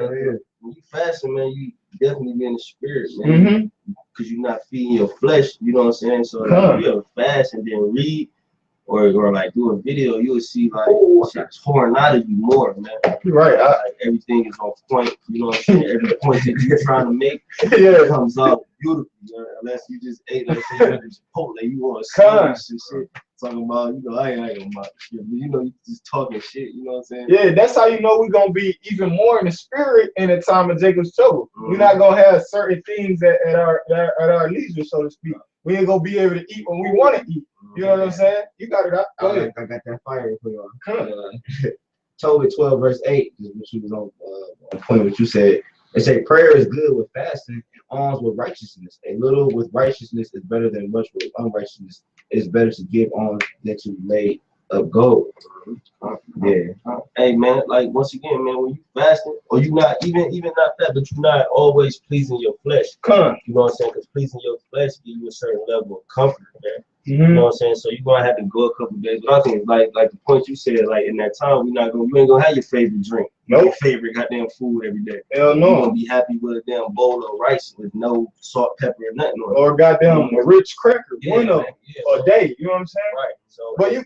When you fasting, man, you definitely be in the spirit, man. Because you're not feeding your flesh. You know what I'm saying? So if you ever fast and then read. Or like do a video, you will see like shit's pouring out of you more, man. Right. Like everything is on point. You know what I'm saying? Every point that you're trying to make comes out beautiful. You know, unless you just ate, let's say you went to Chipotle, you want to sandwich and shit. Talking about, you know, I ain't gonna about shit, but you know, you just talking shit. You know what I'm saying? Yeah, that's how you know we're gonna be even more in the spirit in the time of Jacob's trouble. We're not gonna have certain things at our leisure, so to speak. We ain't gonna be able to eat when we want to eat. You know what I'm saying? You got it out. Go ahead. I got that fire for y'all. Tobit 12 verse 8, which was on point what you said. They say prayer is good with fasting and alms with righteousness. A little with righteousness is better than much with unrighteousness. It is better to give alms than to lay up gold. Hey man, like once again, man, when you fasting, or you not even not that, but you're not always pleasing your flesh. You know what I'm saying? Because pleasing your flesh give you a certain level of comfort, man. You know what I'm saying? So you're gonna have to go a couple days. But I think like the point you said, like in that time, you ain't gonna have your favorite drink, your favorite goddamn food every day. Hell no. You're gonna be happy with a damn bowl of rice with no salt, pepper, or nothing on it. Or goddamn a rich cracker, one of them a day. You know what I'm saying? Right. So, but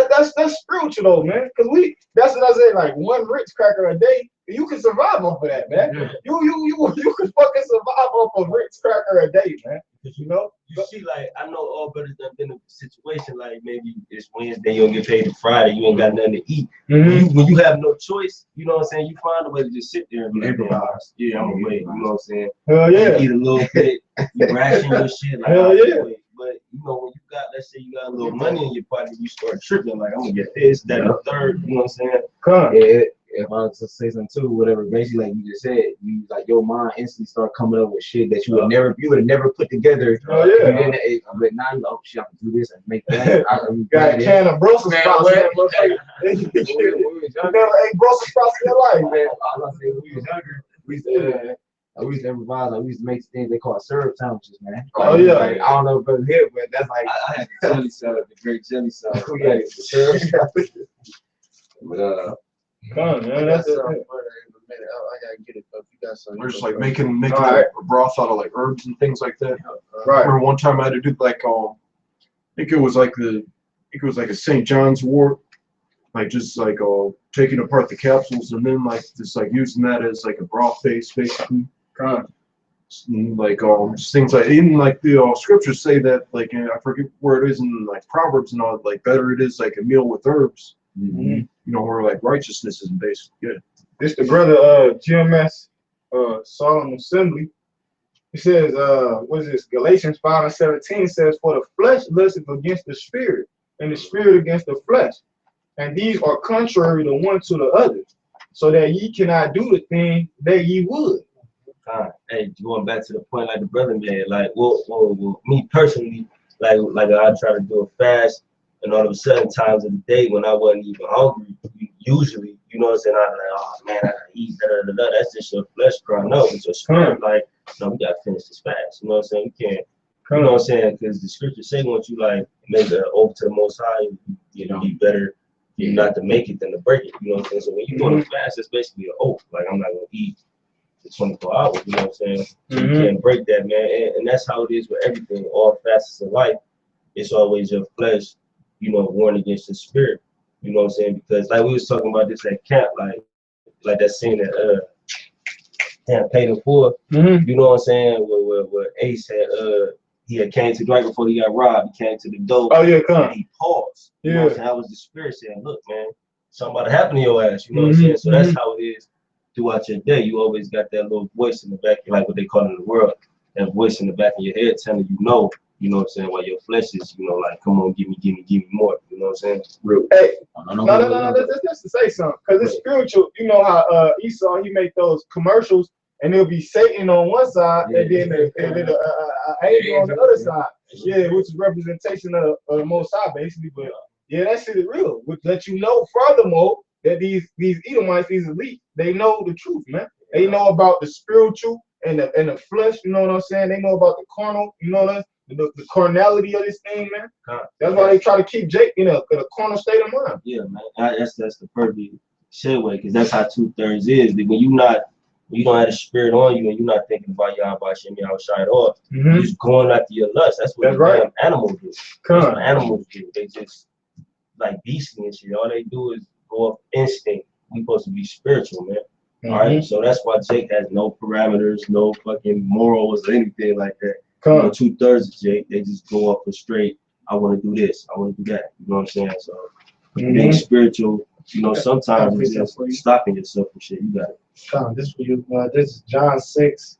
that's spiritual though, man. Cause that's what I say. Like one rich cracker a day you can survive off of that, man. You can fucking survive off of Ritz cracker a day, man. You know? You see, like, I know all brothers that been in a situation like maybe it's Wednesday, you don't get paid to Friday, you ain't got nothing to eat. When you have no choice, you know what I'm saying, you find a way to just sit there and be like, yeah, I'm gonna wait, you know what I'm saying? Hell yeah. You eat a little bit, you ration your shit, like, Hell yeah. wait. But, you know, when you got, let's say you got a little money in your pocket, you start tripping, like, I'm gonna get this, that, and the third, you know what I'm saying? Come. Yeah, if I was to say something too, whatever, basically like you just said, you like your mind instantly start coming up with shit that you would have never put together. Oh yeah. But now you, oh shit, I can do this and make that. Got a can of Brussels sprouts. You never ate Brussels sprouts in your life, man. All I say when we was younger, we used to improvise. Like we used to make things they call syrup sandwiches, man. Oh yeah. Like, I don't know if it's here, but that's like I had the jelly salad, the great jelly salad. yeah, the syrup. But Come, man. That's it. I gotta get it, but you got some. We're just like making All right. a broth out of like herbs and things like that. Right. Remember one time I had to do like I think it was like a St. John's wort, like just like taking apart the capsules and then like just like using that as like a broth base basically. Come. And, like just things like even like the scriptures say that like I forget where it is in like Proverbs and all, like better it is like a meal with herbs. Mm-hmm. You know, where like righteousness is based. Yeah. This the brother GMS Solemn Assembly. He says, what is this? Galatians 5:17 says, for the flesh lusteth against the spirit, and the spirit against the flesh. And these are contrary the one to the other, so that ye cannot do the thing that ye would. Hey, going back to the point like the brother made, like well, me personally, like I try to do a fast, and all of a sudden times of the day when I wasn't even hungry, usually, you know what I'm saying, I'm like, oh man, I gotta eat, that's just your flesh crying out. It's your spirit, like, no, we gotta finish this fast. You know what I'm saying? We can't, you know what I'm saying? Because the scriptures say once you like make an oath to the Most High, you know, be better you not to make it than to break it. You know what I'm saying? So when you go to fast, it's basically an oath. Like, I'm not gonna eat for 24 hours. You know what I'm saying? So you can't break that, man. And that's how it is with everything. All facets of life, it's always your flesh, you know, warring against the spirit. You know what I'm saying? Because like we was talking about this at camp, like that scene that Paid in Full. You know what I'm saying? Where Ace had he had came to right before he got robbed. He came to the door. Oh yeah, come. And he paused. You Yeah. know what I'm saying? That was the spirit saying, "Look, man, something about to happen to your ass." You know what I'm saying? So that's how it is throughout your day. You always got that little voice in the back, like what they call it in the world, that voice in the back of your head telling you no. You know what I'm saying? While your flesh is, you know, like, come on, give me more. You know what I'm saying? real. Hey, No. That's to say something, because it's spiritual. You know how Esau, he make those commercials, and it'll be Satan on one side, and then an angel on the other side. Yeah, which is representation of the Most High, basically. But yeah, that shit is real. Which let you know, furthermore, that these Edomites, these elite, they know the truth, man. They know about the spiritual and the flesh. You know what I'm saying? They know about the carnal. You know that. The carnality of this thing, man. That's why they try to keep Jake in a carnal state of mind. Yeah, man. That's the perfect segue, because that's how 2/3 is. That when you don't have the spirit on you and you're not thinking about Yahweh Shem Yahushua at all, you're just going after your lust. That's what damn animals do. That's what animals do. They just like beastly and shit. All they do is go up instinct. We supposed to be spiritual, man. All right. So that's why Jake has no parameters, no fucking morals or anything like that. You know, 2/3 of Jake, they just go up for straight. I want to do this. I want to do that. You know what I'm saying? So being spiritual, you know, sometimes it's just stopping yourself from shit. You got it. This for you. This is John 6.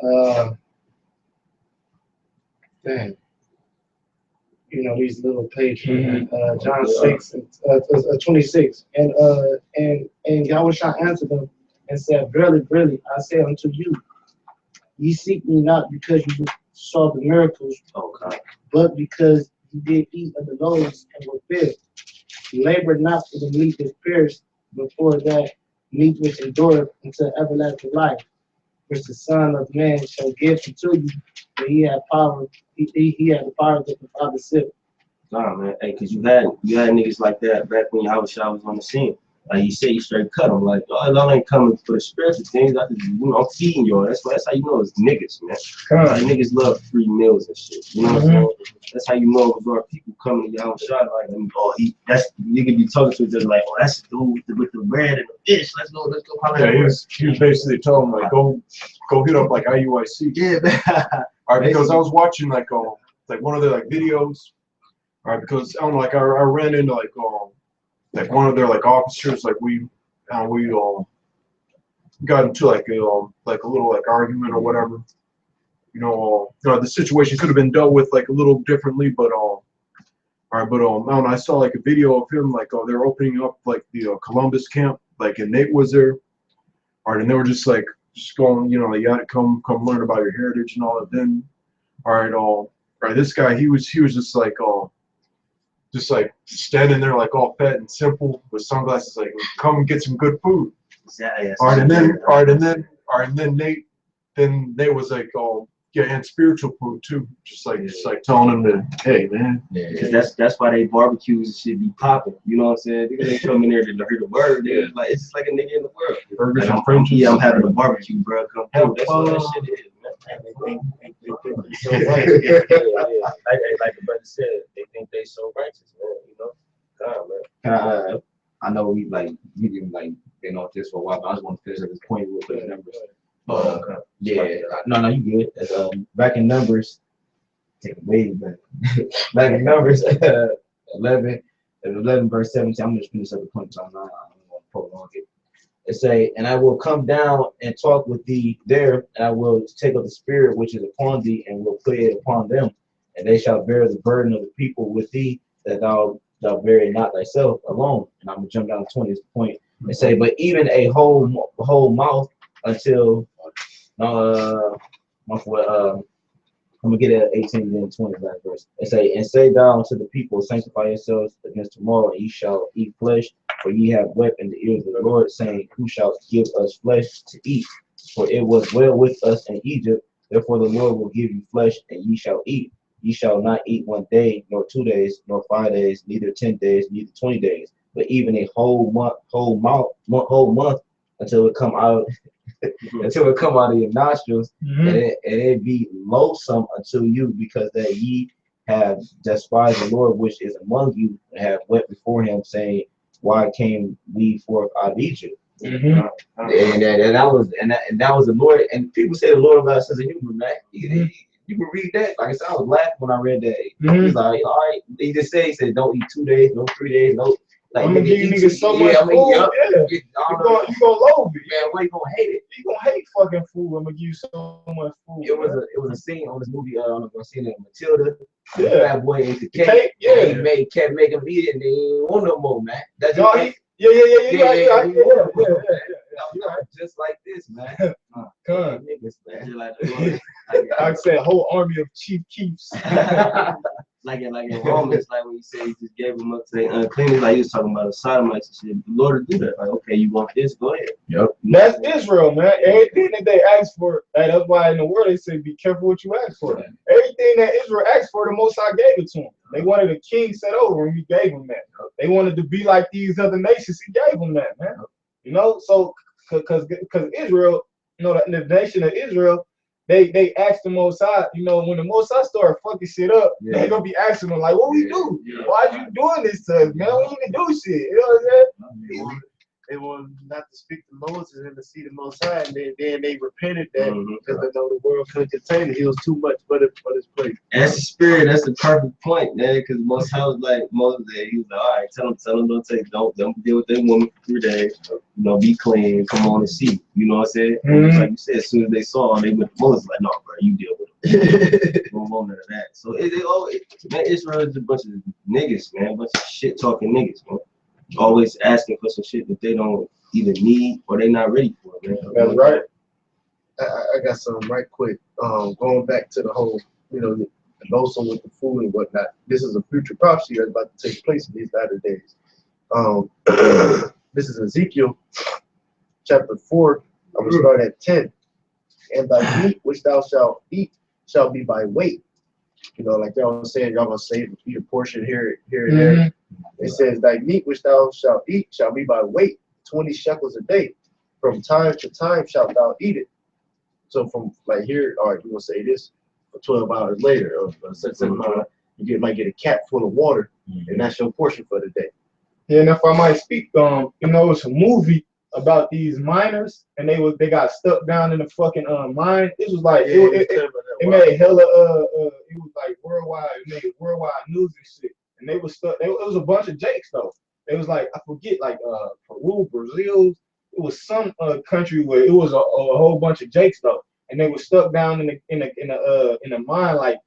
Dang. You know, these little pages. John 6, 26. And Yahushua answered them and said, verily, verily, I say unto you, ye seek me not because you saw the miracles, but because you did eat of the loaves and were filled. Labor not for the meat that perished, but for that meat which endureth unto everlasting life, which the Son of Man shall give unto you, for he had power. He had the power that the Father said. Nah, man. Hey, because you had niggas like that back when Yahushua was on the scene. Like you say, you straight cut them. Like, oh, y'all ain't coming for the spiritual things. I just, I'm feeding y'all. That's how you know it's niggas, man. Like, niggas love free meals and shit. You know what I'm saying? That's how you know there are people coming to your house shot like, oh, you can be talking to each other like, oh, that's the dude with the bread and the fish. Let's go. Yeah, he was basically telling them like, go hit up like IUIC. Yeah, man. All right, because I was watching like one of their like videos. All right, because I don't know, like I ran into like one of their like officers, like we got into like a little like argument or whatever. The situation could have been dealt with like a little differently, but I don't know, I saw like a video of him like they're opening up like the Columbus camp, like, and Nate was there. All right, and they were just going, you gotta come learn about your heritage and all that. Then, all right, this guy he was just like standing there like all fat and simple with sunglasses, like, come and get some good food. Yeah, all right, and then Nate was like, yeah, and spiritual food too, just like telling him that, hey man, because that's why they barbecues and shit be popping. You know what I'm saying? They come in there to hear the word. They're like, it's just like a nigga in the world. Burgers like, and French. Yeah, I'm having a barbecue, bro. Come through. That's what that shit is, man. So right. Yeah. Like the brother said, they think they so righteous, man. God, man. I know we been been on this for a while, but I just want to finish at this point with the numbers. Yeah, no, you good. Back in Numbers, take it way back. Back in Numbers 11 verse 17. I'm just finish up the point. So I'm not going to prolong it. It say, and I will come down and talk with thee there, and I will take up the spirit which is upon thee, and will put it upon them, and they shall bear the burden of the people with thee, that thou bury not thyself alone. And I'm gonna jump down to 20 is the point. And say, but even a whole mouth until I'm gonna get it at 18 and then 20 last verse. It say, and say thou unto the people, sanctify yourselves against tomorrow, and ye shall eat flesh, for ye have wept in the ears of the Lord, saying, who shall give us flesh to eat? For it was well with us in Egypt, therefore the Lord will give you flesh, and ye shall eat. Ye shall not eat 1 day, nor 2 days, nor 5 days, neither 10 days, neither 20 days, but even a whole month until it come out until it come out of your nostrils, and it be loathsome unto you, because that ye have despised the Lord which is among you, and have wept before him, saying, why came we forth out of Egypt? And that was the Lord. And people say the Lord of our sense of humor, man. You can read that. Like I said, I was laughing when I read that. He's like, all right. He just said, don't eat 2 days, no 3 days, no. Like, I'm gonna give you niggas so much food. You gonna loathe it. Man, where you gonna hate it? You gonna hate fucking food. I'm gonna give you so much food. It was a scene on this movie. I don't know if you've seen it, Matilda. Yeah. That boy ate the cake. Yeah. He kept making him eat it, and he didn't want no more, man. That's just like this, man. Niggas, man. I said, a whole army of chief keeps. Like in Romans, like when he said he just gave them up to the unclean, like he was talking about the sodomites and shit. The Lord will do that. Like, okay, you want this? Go ahead. Yep. That's Israel, man. Everything that they asked for, that's why in the word they say, be careful what you ask for. Everything that Israel asked for, the Most High gave it to them. They wanted a king set over, and he gave them that. They wanted to be like these other nations, he gave them that, man. So because Israel, the nation of Israel, they asked the Most High, when the Most High started fucking shit up, they gonna be asking them like, what we do? Why you doing this to us, man? We don't even do shit. You know what I'm saying? They wanted not to speak to Moses and to see the Most High, and then they repented that because they know the world couldn't contain it. He was too much for his plate. That's the spirit. That's the perfect point, man. Because Most High was like Moses. He was like, all right, tell them don't deal with that woman for 3 days. Be clean. Come on and see. You know what I'm saying? Like you said, as soon as they saw him, they went to Moses like, no, bro, you deal with it. Move on to that. So man, Israel is a bunch of niggas, man. A bunch of shit talking niggas, man. Always asking for some shit that they don't either need or they not ready for, man. That's right. I got something right quick. Going back to the whole, the loathsome with the food and whatnot. This is a future prophecy that's about to take place in these latter days. This is Ezekiel chapter 4. I'm gonna start at 10. And thy meat which thou shalt eat shall be by weight. Like y'all was saying, y'all gonna save your portion here and there. It says, thy meat which thou shalt eat shall be by weight, 20 shekels a day. From time to time shalt thou eat it. So from like here, all right, we're gonna say this for 12 hours later, or such amount, might get a cap full of water, and that's your portion for the day. Yeah, and if I might speak, it's a movie about these miners, and they got stuck down in the fucking mine. This was like it made hella it was like worldwide, it made worldwide news and shit. And they was stuck. It was a bunch of Jakes though. It was like I forget, like Peru, Brazil. It was some country where it was a whole bunch of Jakes though, and they were stuck down in a mine like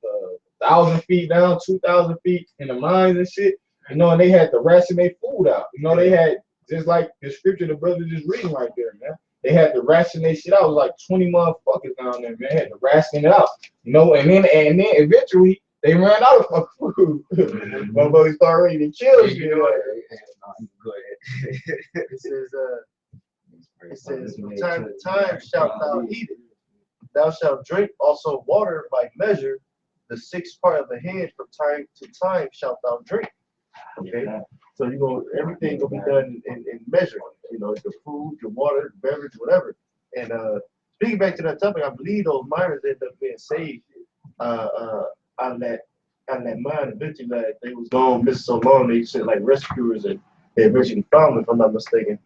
1,000 feet down, 2,000 feet in the mines and shit. You know, and they had to ration their food out. You know, they had just like the scripture the brother just reading right there, man. They had to ration their shit out. It was like 20 motherfuckers down there, man. They had to ration it out. You know, and then eventually they ran out of food. Motherfuckers started ready to kill you. You know? Go ahead. It says, from time to time shalt thou eat it. Thou shalt drink also water by measure. The sixth part of the head from time to time shalt thou drink. Okay, so everything gonna be done in measure. You know, the food, the water, the beverage, whatever. And speaking back to that topic, I believe those miners ended up being saved on that mine eventually. Like, they was gone missing so long, they sent like rescuers and they eventually found them, if I'm not mistaken.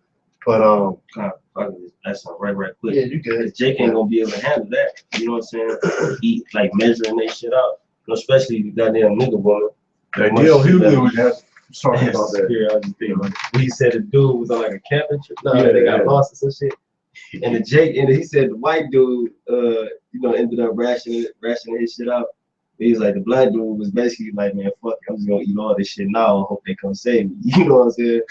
But that's right quick. yeah, you good. Jake ain't gonna be able to handle that. You know what I'm saying? Eat like measuring that shit out. You know, especially the goddamn nigga woman. The deal Hughley was talking about that. Yeah, he said the dude was on like a camping trip. Yeah, they got lost or some shit. And he said the white dude, ended up rationing his shit out. He was like, the black dude was basically like, man, fuck it, I'm just gonna eat all this shit now. I hope they come save me. You know what I'm saying?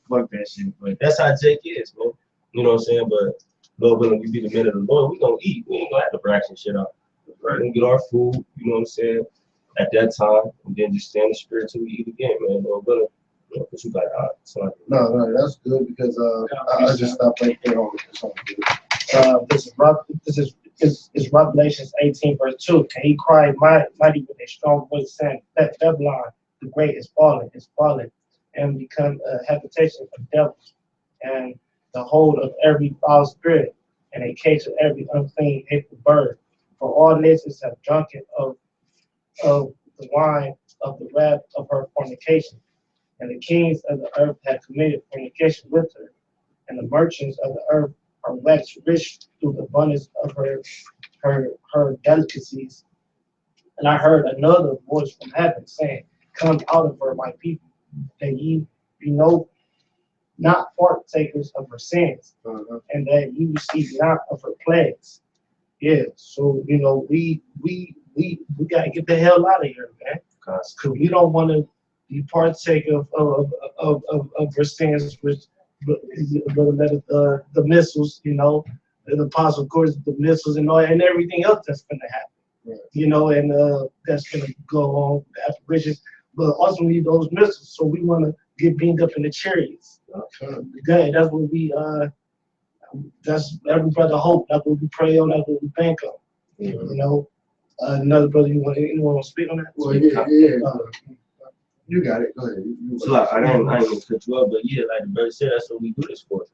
Fuck that shit. But that's how Jake is, man. You know what I'm saying? But Lord willing, we be the men of the Lord, we gonna eat. We ain't gonna have to ration shit out. Right? We gonna get our food, you know what I'm saying, at that time, and then just stand in the spirit till we eat again, man. Lord willing. You know, but you got No, that's good because I just stopped right there on this. This is Revelations 18 verse 2. And he cried mighty with a strong voice, saying, that Babylon the great is fallen, and become a habitation for devils, and the hold of every foul spirit, and a cage of every unclean hateful bird. For all nations have drunken of the wine of the wrath of her fornication. And the kings of the earth have committed fornication with her, and the merchants of the earth are waxed rich through the abundance of her delicacies. And I heard another voice from heaven saying, come out of her, my people, that ye be not partakers of her sins, and that ye receive not of her plagues. Yeah, so we gotta get the hell out of here, man, because we don't want to be partake of her sins, which the missiles, the apostle course, the missiles and all, and everything else that's gonna happen, and that's gonna go on the apparitions, but also need those missiles. So we want to get beamed up in the chariots. Okay, that's what we that's every brother hope. That's what we pray on. That's what we bank on. Another brother, anyone want to speak on that? Well, yeah. You got it. Go ahead. So like, I ain't gonna cut you up, but yeah, like the brother said, that's what we do this for.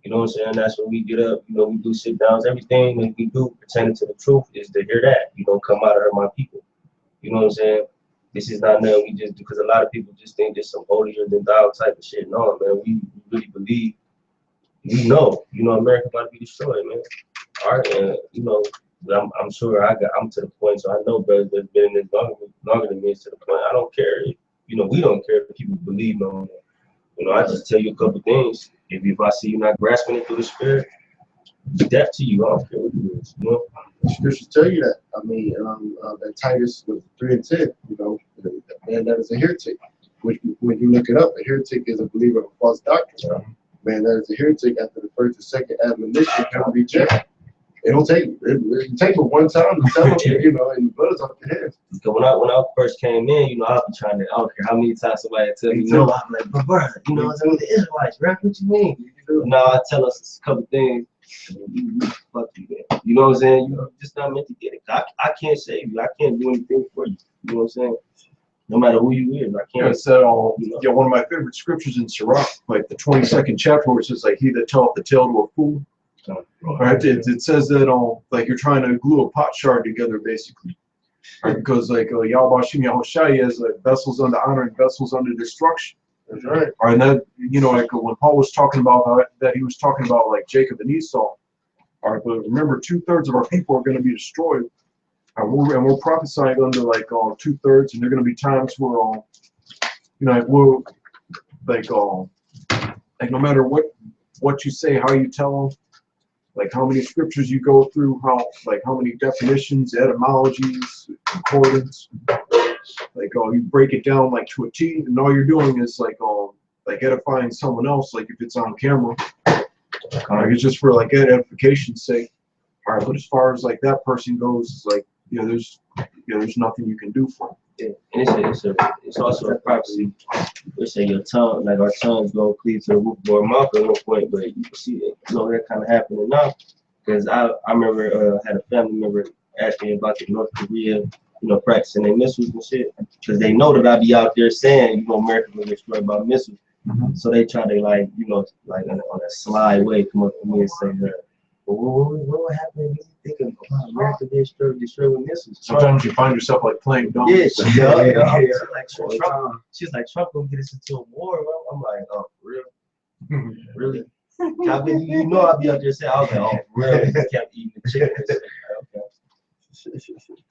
You know what I'm saying? That's when we get up, we do sit downs, everything that we do pertaining to the truth is to hear that. Come out of her, my people. You know what I'm saying? This is not nothing we just do, because a lot of people just think this some holier than thou type of shit. No, man, we really believe, America about to be destroyed, man. All right, and I'm sure I'm to the point, so I know brothers that's been in this longer than me is to the point. I don't care. We don't care if people believe no more. I just tell you a couple things. If I see you not grasping it through the spirit, death to you. I don't care what it is. The scriptures tell you that. I mean, that Titus was 3:10. The man that is a heretic. Which, when you look it up, a heretic is a believer of a false doctrine. Man that is a heretic after the first or second admonition can be rejected. It don't take it take but one time to tell them, and the blood's off your hands. Because when I first came in, I'll be trying to, I don't care how many times somebody tell me no, I'm like, but brother, it's the Israelites, right? What you mean? No, I tell us a couple things. Fuck you, man. You know what I'm saying? You're just not meant to get it. I can't save you. I can't do anything for you. You know what I'm saying? no matter who you is. I Yeah, can't. it said, yeah, one of my favorite scriptures in Sirach, like the 22nd chapter, which is like, he that telleth the tale to a fool. Right? It says that, like you're trying to glue a pot shard together, basically. Right? Because like, Yahweh Shem Yahushai is like vessels under honor and vessels under destruction. That's right. Right? And that, like when Paul was talking about that, he was talking about like Jacob and Esau. All right, but remember, 2/3 of our people are going to be destroyed. And we're prophesying under like 2/3, and there are going to be times where like we'll like no matter what you say, how you tell them, like how many scriptures you go through, how many definitions, etymologies, concordance, like you break it down like to a T, and all you're doing is like edifying someone else, like if it's on camera, it's just for like edification's sake. All right, but as far as like that person goes, it's like there's nothing you can do for them. Yeah. And it's also a prophecy. We say your tongue, like our tongues go cleave to the roof of our mouth at one point, but you can see it, that kind of happening now. Because I remember had a family member ask me about the North Korea, practicing their missiles and shit, because they know that I be out there saying, America was destroyed by missiles. Mm-hmm. So they try to like on a sly way come up to me and say that. What would happen if you think about America destroyed with missiles? Sometimes you find yourself like playing dumb. Yeah. She's like, Trump gonna get us into a war. I'm like, oh, for real? Really? I'll be out there saying, I was like, oh, for real? You kept eating the chicken. Okay.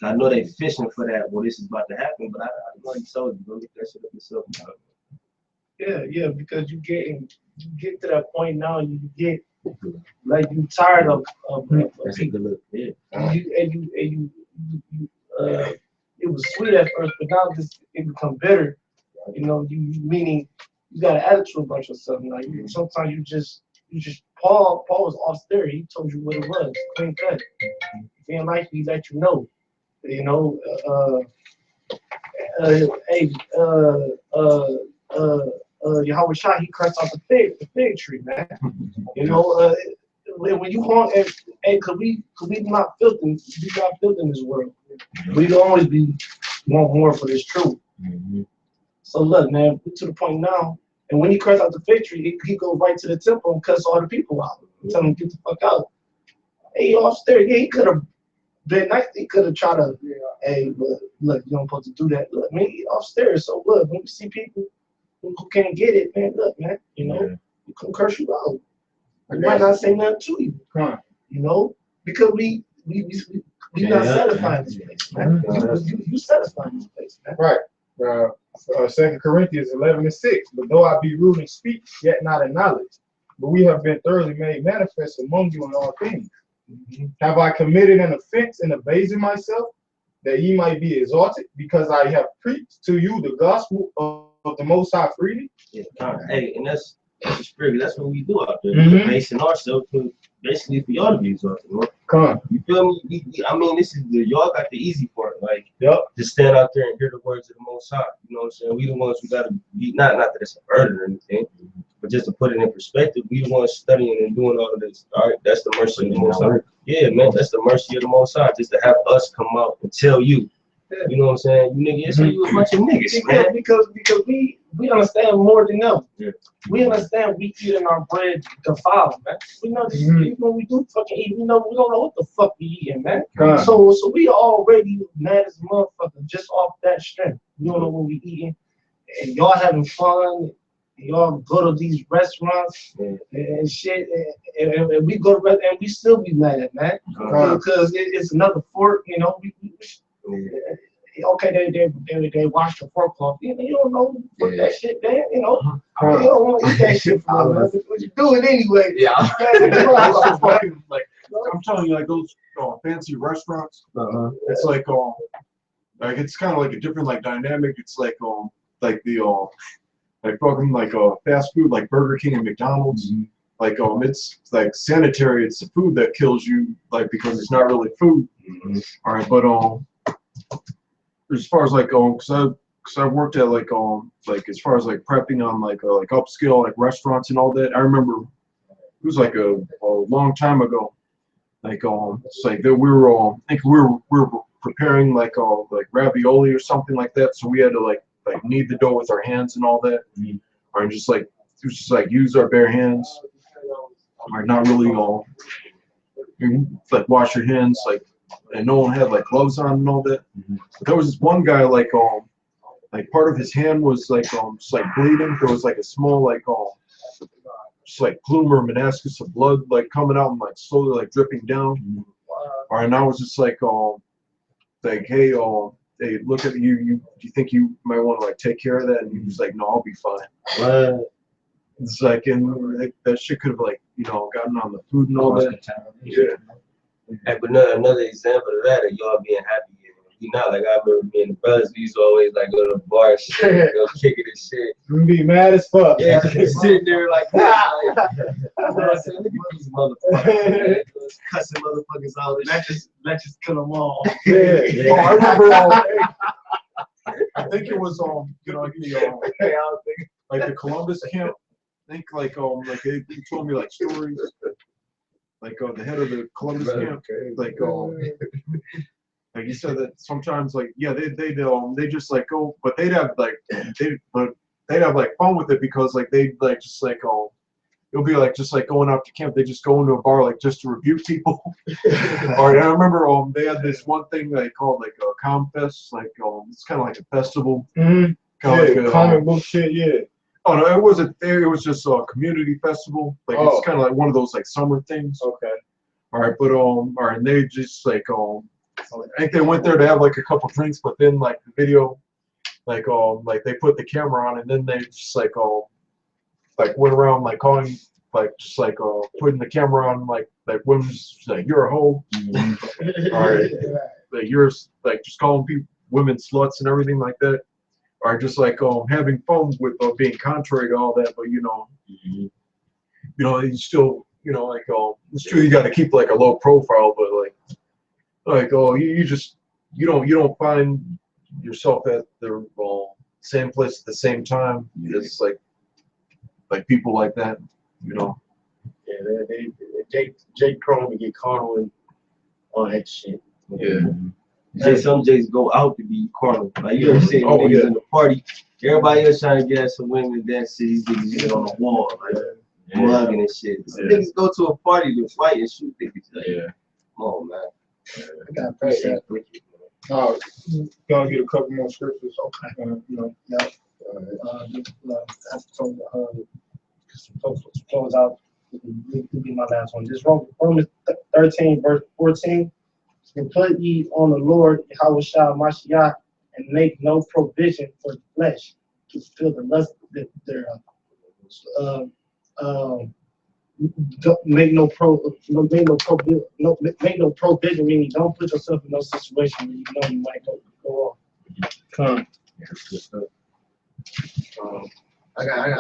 I know they fishing for that. Well, this is about to happen, but I already told you, go get that shit up yourself. Yeah, because you get to that point now, you get like you tired of people. Yeah. You it was sweet at first, but now it become bitter. You meaning you got an attitude about yourself. Like sometimes you just Paul was austere. He told you what it was, clean cut. If you ain't like me, let you know. Yahweh Shai, he cursed out the fig tree, man. When you want, could we not filthy in this world? We don't always want more for this truth. Mm-hmm. So look, man, we're to the point now. And when he cursed out the fig tree, he goes right to the temple and cuts all the people out. Tell them get the fuck out. Hey, upstairs, yeah, he could have been nice. He could have tried to, but look, you don't supposed to do that. Look, man, he upstairs. So look, when you see people who can't get it, man, look, man, you can curse you out. I might not say nothing to you, because we not satisfying this place, man. You satisfying this place, man. Right. 2 Corinthians 11:6. But though I be rude in speech, yet not in knowledge, but we have been thoroughly made manifest among you in all things. Mm-hmm. Have I committed an offense in abasing myself, that ye might be exalted, because I have preached to you the gospel of the Most High freely? Yeah. Hey, and that's the spirit. That's what we do out there. We're basing ourselves basically for y'all to be exalted. You feel me? I mean, this is y'all got the easy part. Like, just stand out there and hear the words of the Most High. You know what I'm saying? We the ones who gotta be not that it's a burden or anything, but just to put it in perspective, we the ones studying and doing all of this. All right, that's the mercy of the Most High. Yeah, man, that's the mercy of the Most High. Just to have us come out and tell you. You know what I'm saying? You niggas, you a bunch of niggas, man. Because we understand more than them. Yeah. We understand we eating our bread defiled, man. We know this, even when we do fucking eat, we don't know what the fuck we eating, man. So we already mad as a motherfucker just off that strength. You don't know what we eating, and y'all having fun. Y'all go to these restaurants and shit, and we go to restaurants and we still be mad, man, because it's another fork, okay, they wash the fork off. You don't know what that shit there, you don't want to eat that shit for but you do it anyway. Yeah. I'm telling you, like those fancy restaurants, it's like it's kind of like a different like dynamic. It's like fucking like fast food like Burger King and McDonald's. Like it's like sanitary. It's the food that kills you, like because it's not really food. All right, but as far as like because I worked at like as far as like prepping on like upscale like restaurants and all that. I remember it was like a long time ago. Like it's like that we were preparing like ravioli or something like that. So we had to like like knead the dough with our hands and all that, or just like use our bare hands, or not really like wash your hands, like, and no one had like gloves on and all that. But there was this one guy like part of his hand was like just like bleeding. There was like a small like just like plume or meniscus of blood like coming out and like slowly like dripping down. All right, and I was just like hey, hey, look at you. Do you think you might want to like take care of that? And he was like, no, I'll be fine. It's like, and that shit could have like, gotten on the food and all that. Yeah. Hey, but another example of that, of y'all being happy. You know, like I remember me and the brothers, we used to always like go to the bar and shit, go kick it and shit. You be mad as fuck. Yeah, sitting there like, you know what I'm saying? Look at these motherfuckers, man. Cussing motherfuckers out. Let's just kill them all. Yeah. Oh, I remember. I think it was like the Columbus camp. I think like he told me like stories. Like the head of the Columbus camp, like he said that sometimes like they just like go, but they'd have like fun with it because like they like just like it'll be like just like going out to camp. They just go into a bar like just to rebuke people. All right, I remember they had this one thing they called like a Comfest, like it's kind of like a festival. Mm-hmm. Kind of like comic book shit, yeah. Oh no, it wasn't there. It was just a community festival. Like it's kind of like one of those like summer things. Okay. All right, but all right, and they just like I think they went there to have like a couple drinks, but then like the video, like they put the camera on, and then they just like went around like calling like just like putting the camera on like women's like you're a hoe. All right, like you're like just calling people women sluts and everything like that. Or just like having fun with being contrary to all that, but you still like it's true you got to keep like a low profile, but like you don't find yourself at the same place at the same time. It's like people like that, Yeah, Jake Chrome and get caught on all that shit. Yeah. Some Jays go out to be carnal. Like you ever see niggas in the party, everybody else trying to get at some women, that shit, these niggas get on the wall, like mugging and shit. Some niggas go to a party to fight and shoot niggas. Like, come on, man. I got that. Gonna get a couple more scriptures. Okay. I told to close out. This will be my last one. This Romans 13 verse 14. And put ye on the Lord Yahushua Mashiach, and make no provision for the flesh to fulfill the lust thereof. Make no provision, meaning don't put yourself in no situation where you know you might go off. I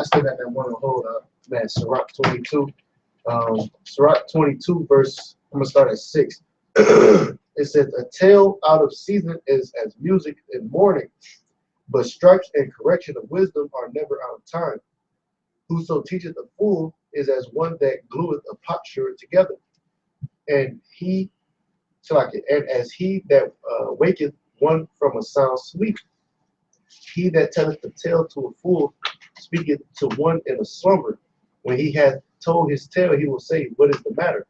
still got that one to hold up, man. Sirach 22. Sirach 22 verse. I'm gonna start at 6. It says, a tale out of season is as music in mourning, but stripes and correction of wisdom are never out of time. Whoso teacheth a fool is as one that glueth a potsherd together, and as he that waketh one from a sound sleep. He that telleth the tale to a fool speaketh to one in a slumber. When he hath told his tale, he will say, what is the matter?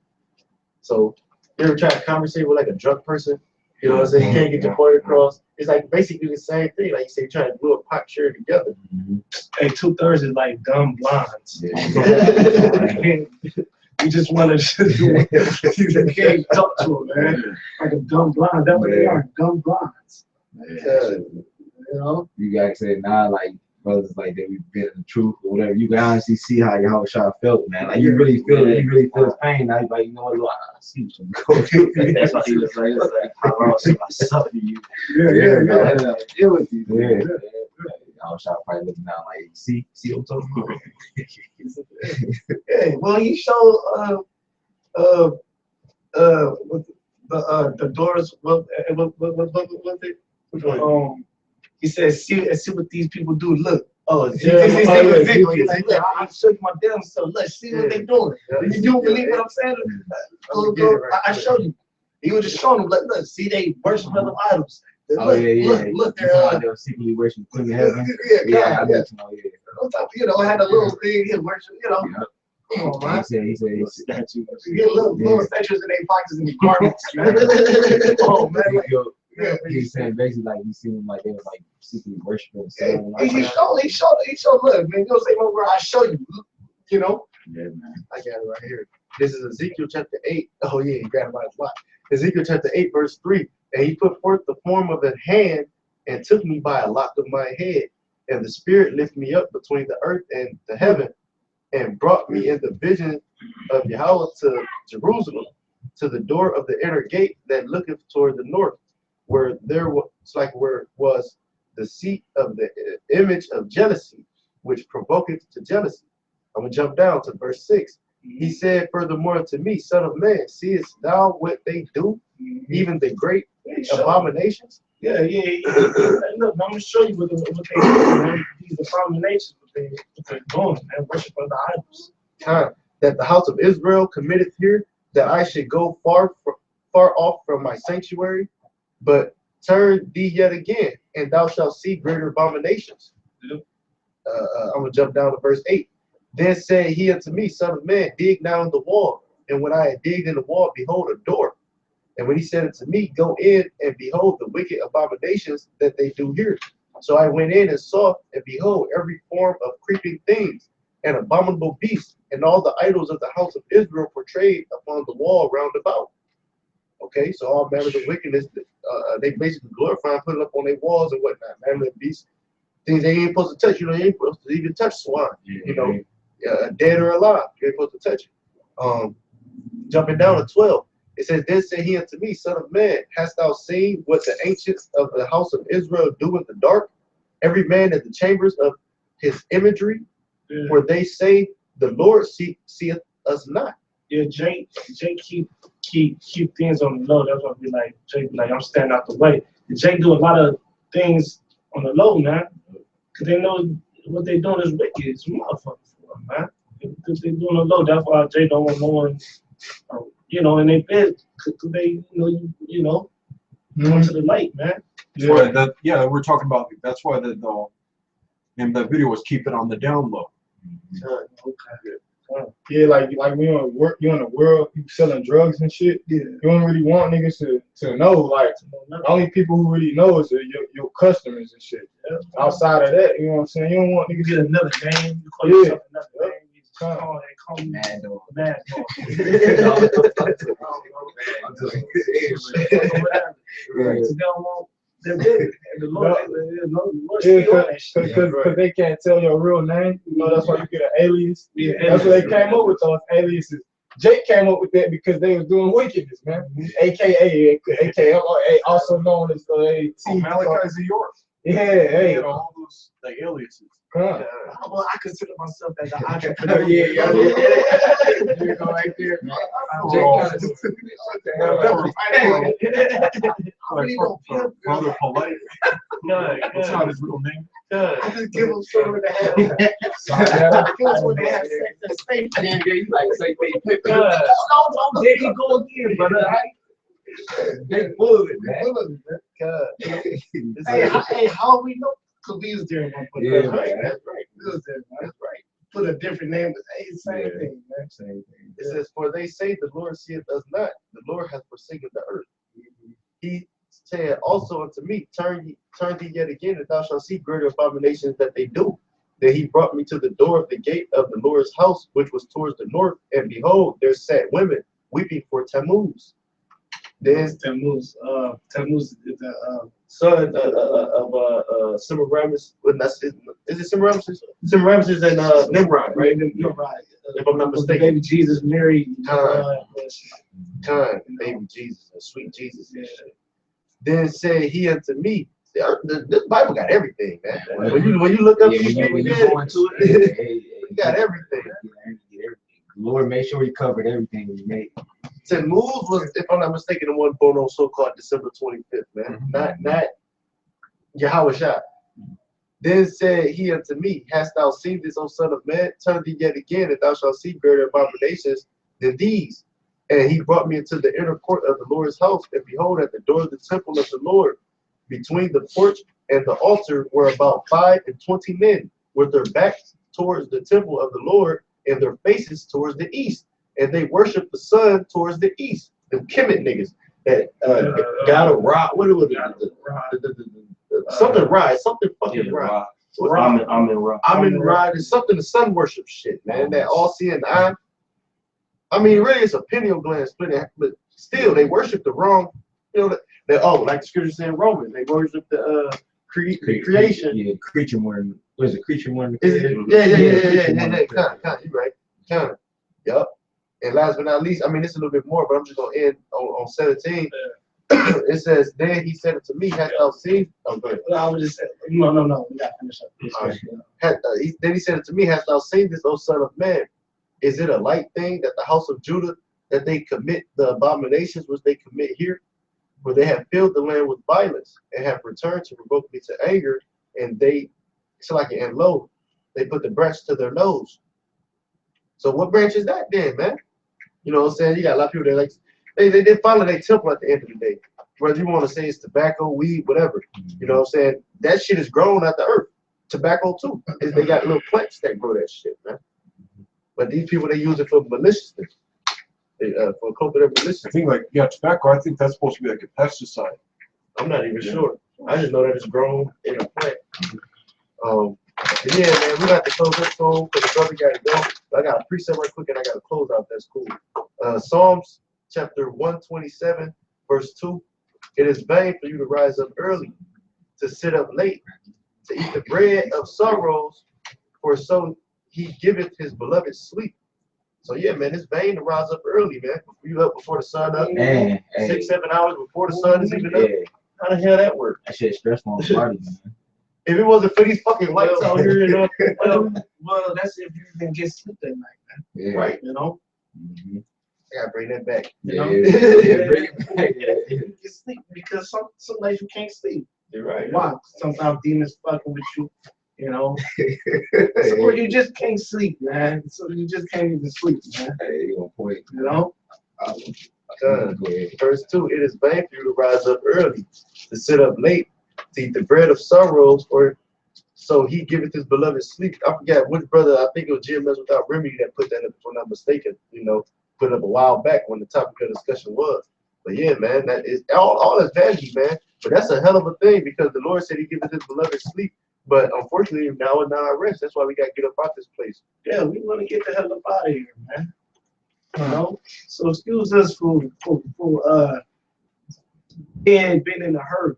So you ever try to conversate with like a drunk person? You know what I'm saying? You can't get your point across. It's like basically the same thing. Like you say, trying to glue a potsherd together. Hey, 2/3 is like dumb blinds. You just want to you can't talk to them, man. Like a dumb blind. That's what they are, dumb blinds. You guys say like brothers like that we've been in the truth or whatever. You can honestly see how Yahushua felt, man. Like you really feel it. You really feel his pain. Now you're like, you know what? I see what you're going through. That's why he was like, how else I suffer you? Yeah. Deal with you. Yeah. Yahushua probably looking down like, see what I'm talking about? Hey, well, you show the doors. What he says, see what these people do. Look, I'll show you my damn self. Let's see what they're doing. You do believe what I'm saying? I showed you. He was just showing them, like, look, see, they worship other idols. Oh yeah, yeah. Look, You look, talking about they were secretly worshiping Queen of Heaven? Yeah, I God, bet you know. Yeah. on top, you know, I had a little thing here, worship, you know. Yeah. Come on, man. He said, Statue. You get little statues in their pockets and their garments, man. Oh man, like, yeah, He's saying basically like he seemed like they was like secretly worshiping the sun. And all he that. showed, look, man, you know, say where I show you, you know. Yeah, man. I got it right here. This is Ezekiel chapter 8. Oh yeah, you got it by his watch. Ezekiel chapter 8, verse 3. And he put forth the form of a hand and took me by a lock of my head. And the spirit lifted me up between the earth and the heaven and brought me in the vision of Yahweh to Jerusalem, to the door of the inner gate that looketh toward the north, where there was was the seat of the image of jealousy, which provoketh to jealousy. I'm gonna jump down to verse 6. He said furthermore to me, Son of man, seest thou what they do, even the great abominations? Yeah. Look, I'm gonna show you what they do, man. These abominations, what they're doing, man. Worship of the idols. Time that the house of Israel committeth here, that I should go far off from my sanctuary, but turn thee yet again, and thou shalt see greater abominations. Yep. I'm gonna jump down to verse 8. Then said he unto me, Son of man, dig now in the wall. And when I had digged in the wall, behold, a door. And when he said unto me, Go in and behold the wicked abominations that they do here. So I went in and saw, and behold, every form of creeping things and abominable beasts, and all the idols of the house of Israel portrayed upon the wall round about. Okay, so all manner of wickedness, they basically glorify and put it up on their walls and whatnot. Manner of beasts, things they ain't supposed to touch. You know, you ain't supposed to even touch swine. You know, dead or alive, you ain't supposed to touch it. Jumping down to 12, it says, Then said he unto me, Son of man, hast thou seen what the ancients of the house of Israel do in the dark? Every man in the chambers of his imagery, where they say, The Lord seeth us not. Yeah, Jake keep things on the low. That's why we like Jake. Like I'm standing out the way. And Jake do a lot of things on the low, man, because they know what they doing is wicked. It's motherfuckers for them, man. They doing the low. That's why Jake don't want no one, you know, in their bed, because they, you know, come to the light, man. That's why we're talking about. That's why the name of that video was "Keep It on the Down Low." Yeah, like we on work, you in the world, you selling drugs and shit. Yeah. You don't really want niggas to know. Like only people who really know is your customers and shit. Yeah. Outside of that, you know what I'm saying? You don't want You niggas get another name. You call yourself another name. You just call me Mad dog. Mad Dog. Right. So they don't want. They're big. And the Lord, Yeah, because they can't tell your real name. You know, that's why you get an alias. Yeah, That's what they came up with those aliases. Jake came up with that because they was doing wickedness, man. AKA, also known as the Malachi York. Yeah, hey. You know, all those like aliases. Huh. Well, I consider myself as an entrepreneur. Yeah. You go right there. Brother Polite. That's not his real name. I just give them something to have. Because when they have sex, that's safe. You like say No, there you go again, brother. they full of it, man. Hey, how we know? Because we was there at one point. Yeah, That's right. man. That's right. We was there, man. That's right. Put a different name, but hey, same thing, man. Same thing. It says, For they say the Lord seeth us not, the Lord hath forsaken the earth. He said also unto me, Turn thee yet again, and thou shalt see greater abominations that they do. Then he brought me to the door of the gate of the Lord's house, which was towards the north, and behold, there sat women weeping for Tammuz. Then Tammuz is the son of Semiramis. Is it Semiramis? Semiramis and Nimrod, right? right. If I'm not mistaken. Baby Jesus married. Time, baby Jesus, and sweet Jesus. And shit. Then said he unto me, this Bible got everything, man. When you look up, Yeah, when you go into it, you got everything. Lord made sure he covered everything when he made. Tammuz was, if I'm not mistaken, the one born on so-called December 25th, man. Not Yahweh Shah. Then said he unto me, Hast thou seen this, O son of man? Turn thee yet again, and thou shalt see greater abominations than these. And he brought me into the inner court of the Lord's house, and behold, at the door of the temple of the Lord, Between the porch and the altar were about 5 and 20 men, with their backs towards the temple of the Lord and their faces towards the east. And they worshiped the sun towards the east. The Kemet niggas that got a rock. What was it? Something ride, something fucking ride. I'm in rock. I'm in ride. It's something the sun worship shit, man. That all seeing eye. I mean, really, it's a pineal gland splitting, but still, they worship the wrong. You know, like the scripture saying Roman, they worship the creation. Yeah, creature more. What is it? Creature more. Yeah. Kind. You right. Kind. Yup. And last but not least, I mean, it's a little bit more, but I'm just gonna end on 17. It says, "Then he said it to me, hast thou seen?" Oh, go ahead. I was just saying, no. We gotta finish up this question. Then he said it to me, "Hast thou seen this, O son of man? Is it a light thing that the house of Judah, that they commit the abominations which they commit here? For they have filled the land with violence and have returned to provoke me to anger, and lo, they put the branch to their nose." So what branch is that then, man? You know what I'm saying? You got a lot of people that like they follow their temple at the end of the day. Whether you want to say it's tobacco, weed, whatever. You know what I'm saying? That shit is grown out the earth. Tobacco too. They got little plants that grow that shit, man. But these people, they use it for maliciousness. For corporate I maliciousness. think like tobacco. I think that's supposed to be like a pesticide. I'm not even sure. I just know that it's grown in a plant. Yeah, man, we got to close this phone because the brother got to go. I got a precept right quick and I got to close out. That's cool. Psalms chapter 127, verse 2. It is vain for you to rise up early, to sit up late, to eat the bread of sorrows, for so he giveth his beloved sleep. So yeah, man, it's vain to rise up early, man. You up before the sun up, Man, 6-7 hours before the sun is even up. How the hell that work? That shit stressful on the body, man. If it wasn't for these fucking lights out here, you know, Well, that's if you can get sleep that night, man. Yeah. right? You know? Mm-hmm. I gotta bring that back. Yeah, know? bring it back. You can sleep because some nights you can't sleep. You're right. Why? Sometimes demons fucking with you, you know. Or you just can't sleep, man. So you just can't even sleep, man. Hey, you on point. You know? Go ahead. Verse 2, it is vain for you to rise up early, to sit up late, to eat the bread of sorrows, or so he giveth his beloved sleep. I forget which brother, I think it was GMS Without Remedy that put that up, if I'm not mistaken, you know, put it up a while back when the topic of discussion was. But yeah, man, that is all is vanity, man. But that's a hell of a thing because the Lord said he giveth his beloved sleep. But unfortunately, now and now I rest. That's why we got to get up out this place. Yeah, we want to get the hell up out of here, man. You know? So excuse us for being in a hurry,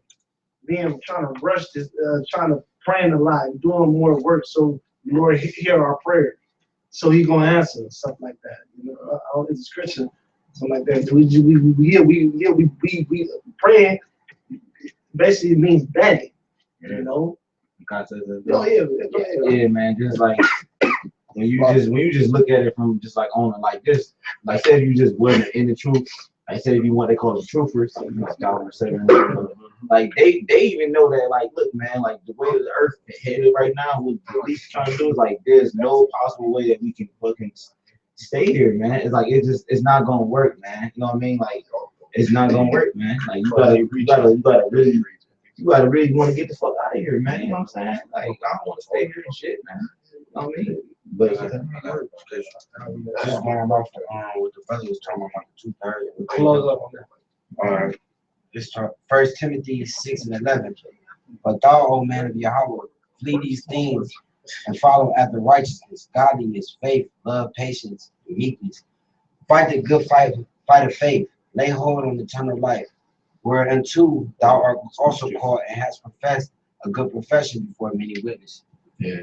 trying to rush this, trying to praying a lot, doing more work so the Lord hear our prayer. So he gonna answer something like that. You know, it's a scripture, something like that. We praying basically means begging. You know. Yeah, man. Just like when you just look at it from just like on it like this, like say if you just wasn't in the truth, like say if you want they call them truthers, like they even know that like look man, like the way the earth is headed right now, what the least trying to do is like there's no possible way that we can fucking stay here, man. It's like it's not gonna work, man. You know what I mean? Like it's not gonna work, man. Like you gotta really want to get the fuck out of here, man. You know what I'm saying? Like I don't want to stay here and shit, man. You know what I mean? But Just going off what the brother was talking about the 2:30. Close up on that. All right. This 1 Timothy 6:11. But thou, O man of Yahweh, flee these things and follow after righteousness, godliness, faith, love, patience, and meekness. Fight the good fight of faith. Lay hold on eternal life, whereunto thou art also called and hast professed a good profession before many witnesses. yeah.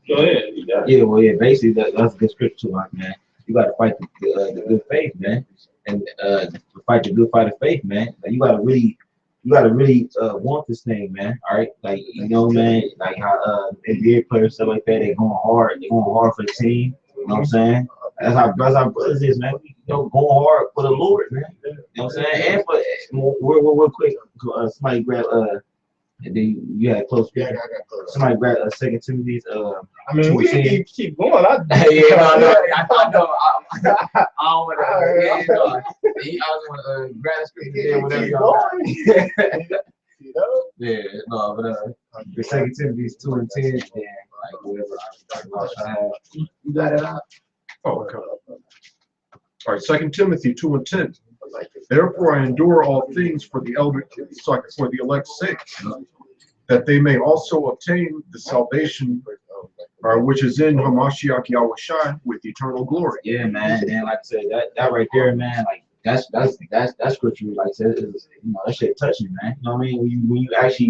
Go ahead. Yeah, well, yeah, basically that's a good scripture too, like, man. You gotta fight the good faith, man, and fight the good fight of faith, man. Like you gotta really want this thing, man. All right, like you know, man, like how NBA players stuff like that, they're going hard for the team. You know what I'm saying? That's how brothers is, man. We, you know, going hard for the Lord, man. You know what I'm saying? And for real quick, somebody grab and then you had close. Yeah, I got close. Somebody grab 2 Timothy's I mean, we can keep going. yeah, no, I know. I don't want to. I was want to grab scripture Keep there, whatever y'all. going. You know? Yeah, no, but the Second Timothy 2:10, then like whatever I have. You got it out. Oh, okay. All right, 2 Timothy 2:10. Therefore I endure all things for the elect's sake, that they may also obtain the salvation which is in Hamashiach Yahushua with eternal glory. Yeah, man. And then like I said, that right there, man, like that's scripture. Like I said, is, you know, that shit touching, man. You know what I mean?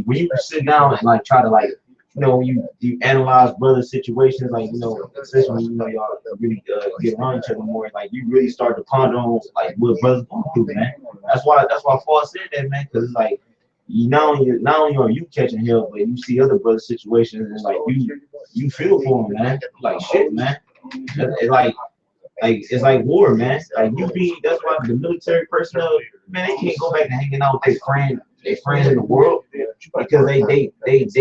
When you sit down and like try to like, you know, when you analyze brother situations, like, you know, especially when, you know, y'all really get around each other more, like you really start to ponder on like what brothers going through, man. That's why Paul said that, man, because it's like not only are you catching hell, but you see other brother situations and like you feel for them, man. Like shit, man. It's like war, man. Like that's why the military personnel, man, they can't go back to hanging out with their friends in the world, because they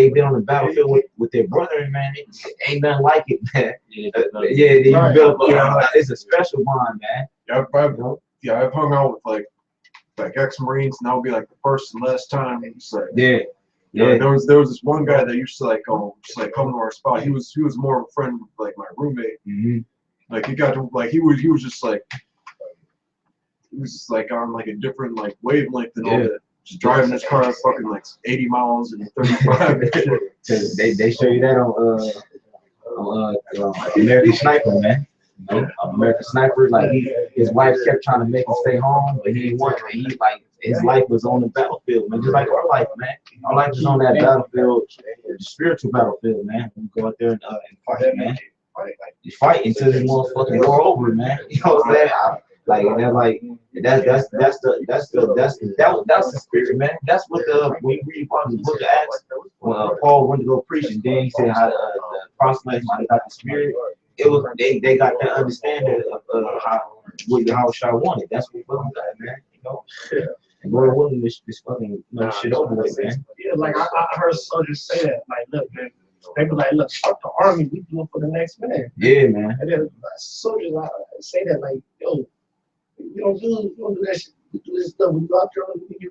been on the battlefield with their brother, man. It ain't nothing like it, man. You build, it's a special bond, man. I've hung out with like ex-Marines, and that'll be like the first and last time. It's like, Yeah. There was this one guy that used to like just like come to our spot. He was more of a friend with like my roommate. Mm-hmm. Like he got to like he was just like on like a different like wavelength and all that. Just driving his car fucking like 80 miles and 35 and shit. Cause they show you that on American Sniper, man. You know, American Sniper, like his wife kept trying to make him stay home, but he didn't want to. He like his life was on the battlefield, man, just like our life, man. Our life is on that battlefield, the spiritual battlefield, man. We go out there and fight, man. You fight until this motherfucking war over, man. You know what I'm saying? That's the spirit, man. That's what when you read part of the book of Acts, Paul went to go preach, and then he said how the proselytes might have got the spirit. It was they got that understanding of how Shai wanted. That's what we got, man. You know, and Lord willing, this fucking shit over with, man. Yeah, like I heard soldiers say that. Like, look, man, they be like, look, fuck the army, we do it for the next man. Yeah, man. And then soldiers say that, like, yo, you don't do that shit. You do this stuff. When you out there, you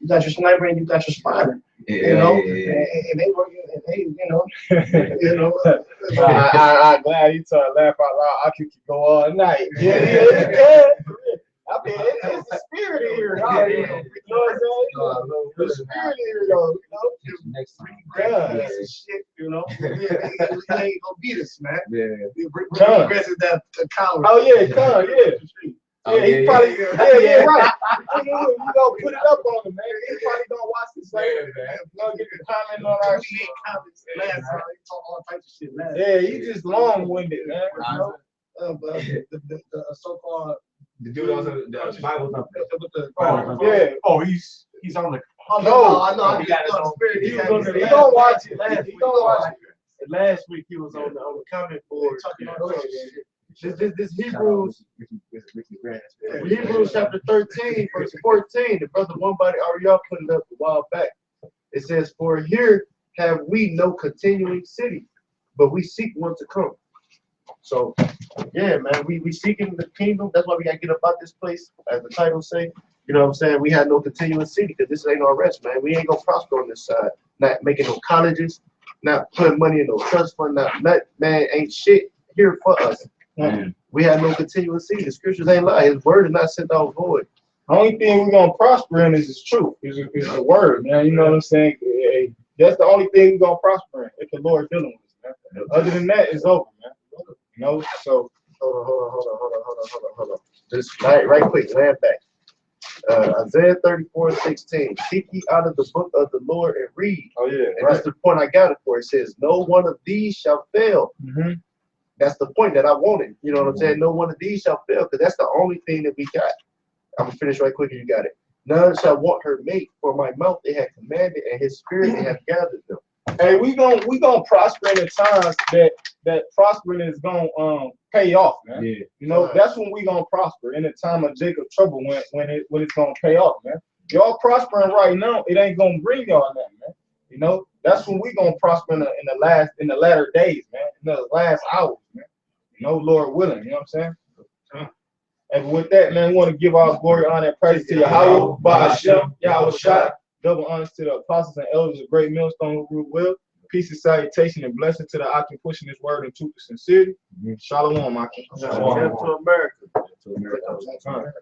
got your sniper and you got your spotter. Yeah, you know, yeah. And they work, and they, you know, I'm glad you told laugh out loud. I could go all night. Yeah. I mean, it's the spirit in here. You know what I'm saying? The spirit in here, though. You know, Next time. yeah, shit. You know, we ain't gonna beat us, man. Yeah. We're that coward. Oh yeah, yeah. Yeah, he probably, yeah, right. You gonna put it up on him, man. He probably gonna watch this later, man. Gonna get the comment on our shit. Last time, he talk all types of shit. Yeah, he just long-winded, man. You know, the so-called The dude on the Bible yeah. Oh, he's on the. I know. He got his own spirit. He gonna watch it. He gonna watch it. Last week he was on the comment board. This Hebrews chapter 13, verse 14. The brother One Body Ariel put it up a while back. It says, "For here have we no continuing city, but we seek one to come." So, yeah, man, we seeking the kingdom. That's why we gotta get up out this place, as the title say. You know what I'm saying? We had no continuing city because this ain't our rest, man. We ain't gonna prosper on this side. Not making no colleges, not putting money in no trust fund, not man, ain't shit here for us. Man. We have no continuous seed. The scriptures ain't lie. His word is not sent out void. The only thing we're gonna prosper in is truth. Is the word, man. You know what I'm saying? Hey, that's the only thing we're gonna prosper in. If the Lord dealing with us, man. Other than that, it's over, man. You know. So hold on. Just right quick, land back. Isaiah 34:16. Seek ye out of the book of the Lord and read. Oh yeah. And that's the point I got it for. It says, "No one of these shall fail." Mm-hmm. That's the point that I wanted. You know what I'm saying? No one of these shall fail, because that's the only thing that we got. I'm gonna finish right quick and you got it. None shall want her mate, for my mouth they have commanded, and his spirit they have gathered them. Hey, we gonna prosper in the times that prospering is gonna pay off, man. Yeah. You know, that's when we gonna prosper in the time of Jacob trouble when it's gonna pay off, man. Y'all prospering right now, it ain't gonna bring y'all nothing, man. You know, that's when we gonna prosper in the latter days, man. In the last hours, man. You know, Lord willing, you know what I'm saying? And with that, man, we want to give all glory, honor, and praise to Yahweh, Ba'ashem, Yahweh Shai. Double honors to the apostles and elders of Great Millstone who grew well. Peace and salutation and blessing to the Akim pushing this word in truth and sincerity. Shalom, Akim. Death to America. To America.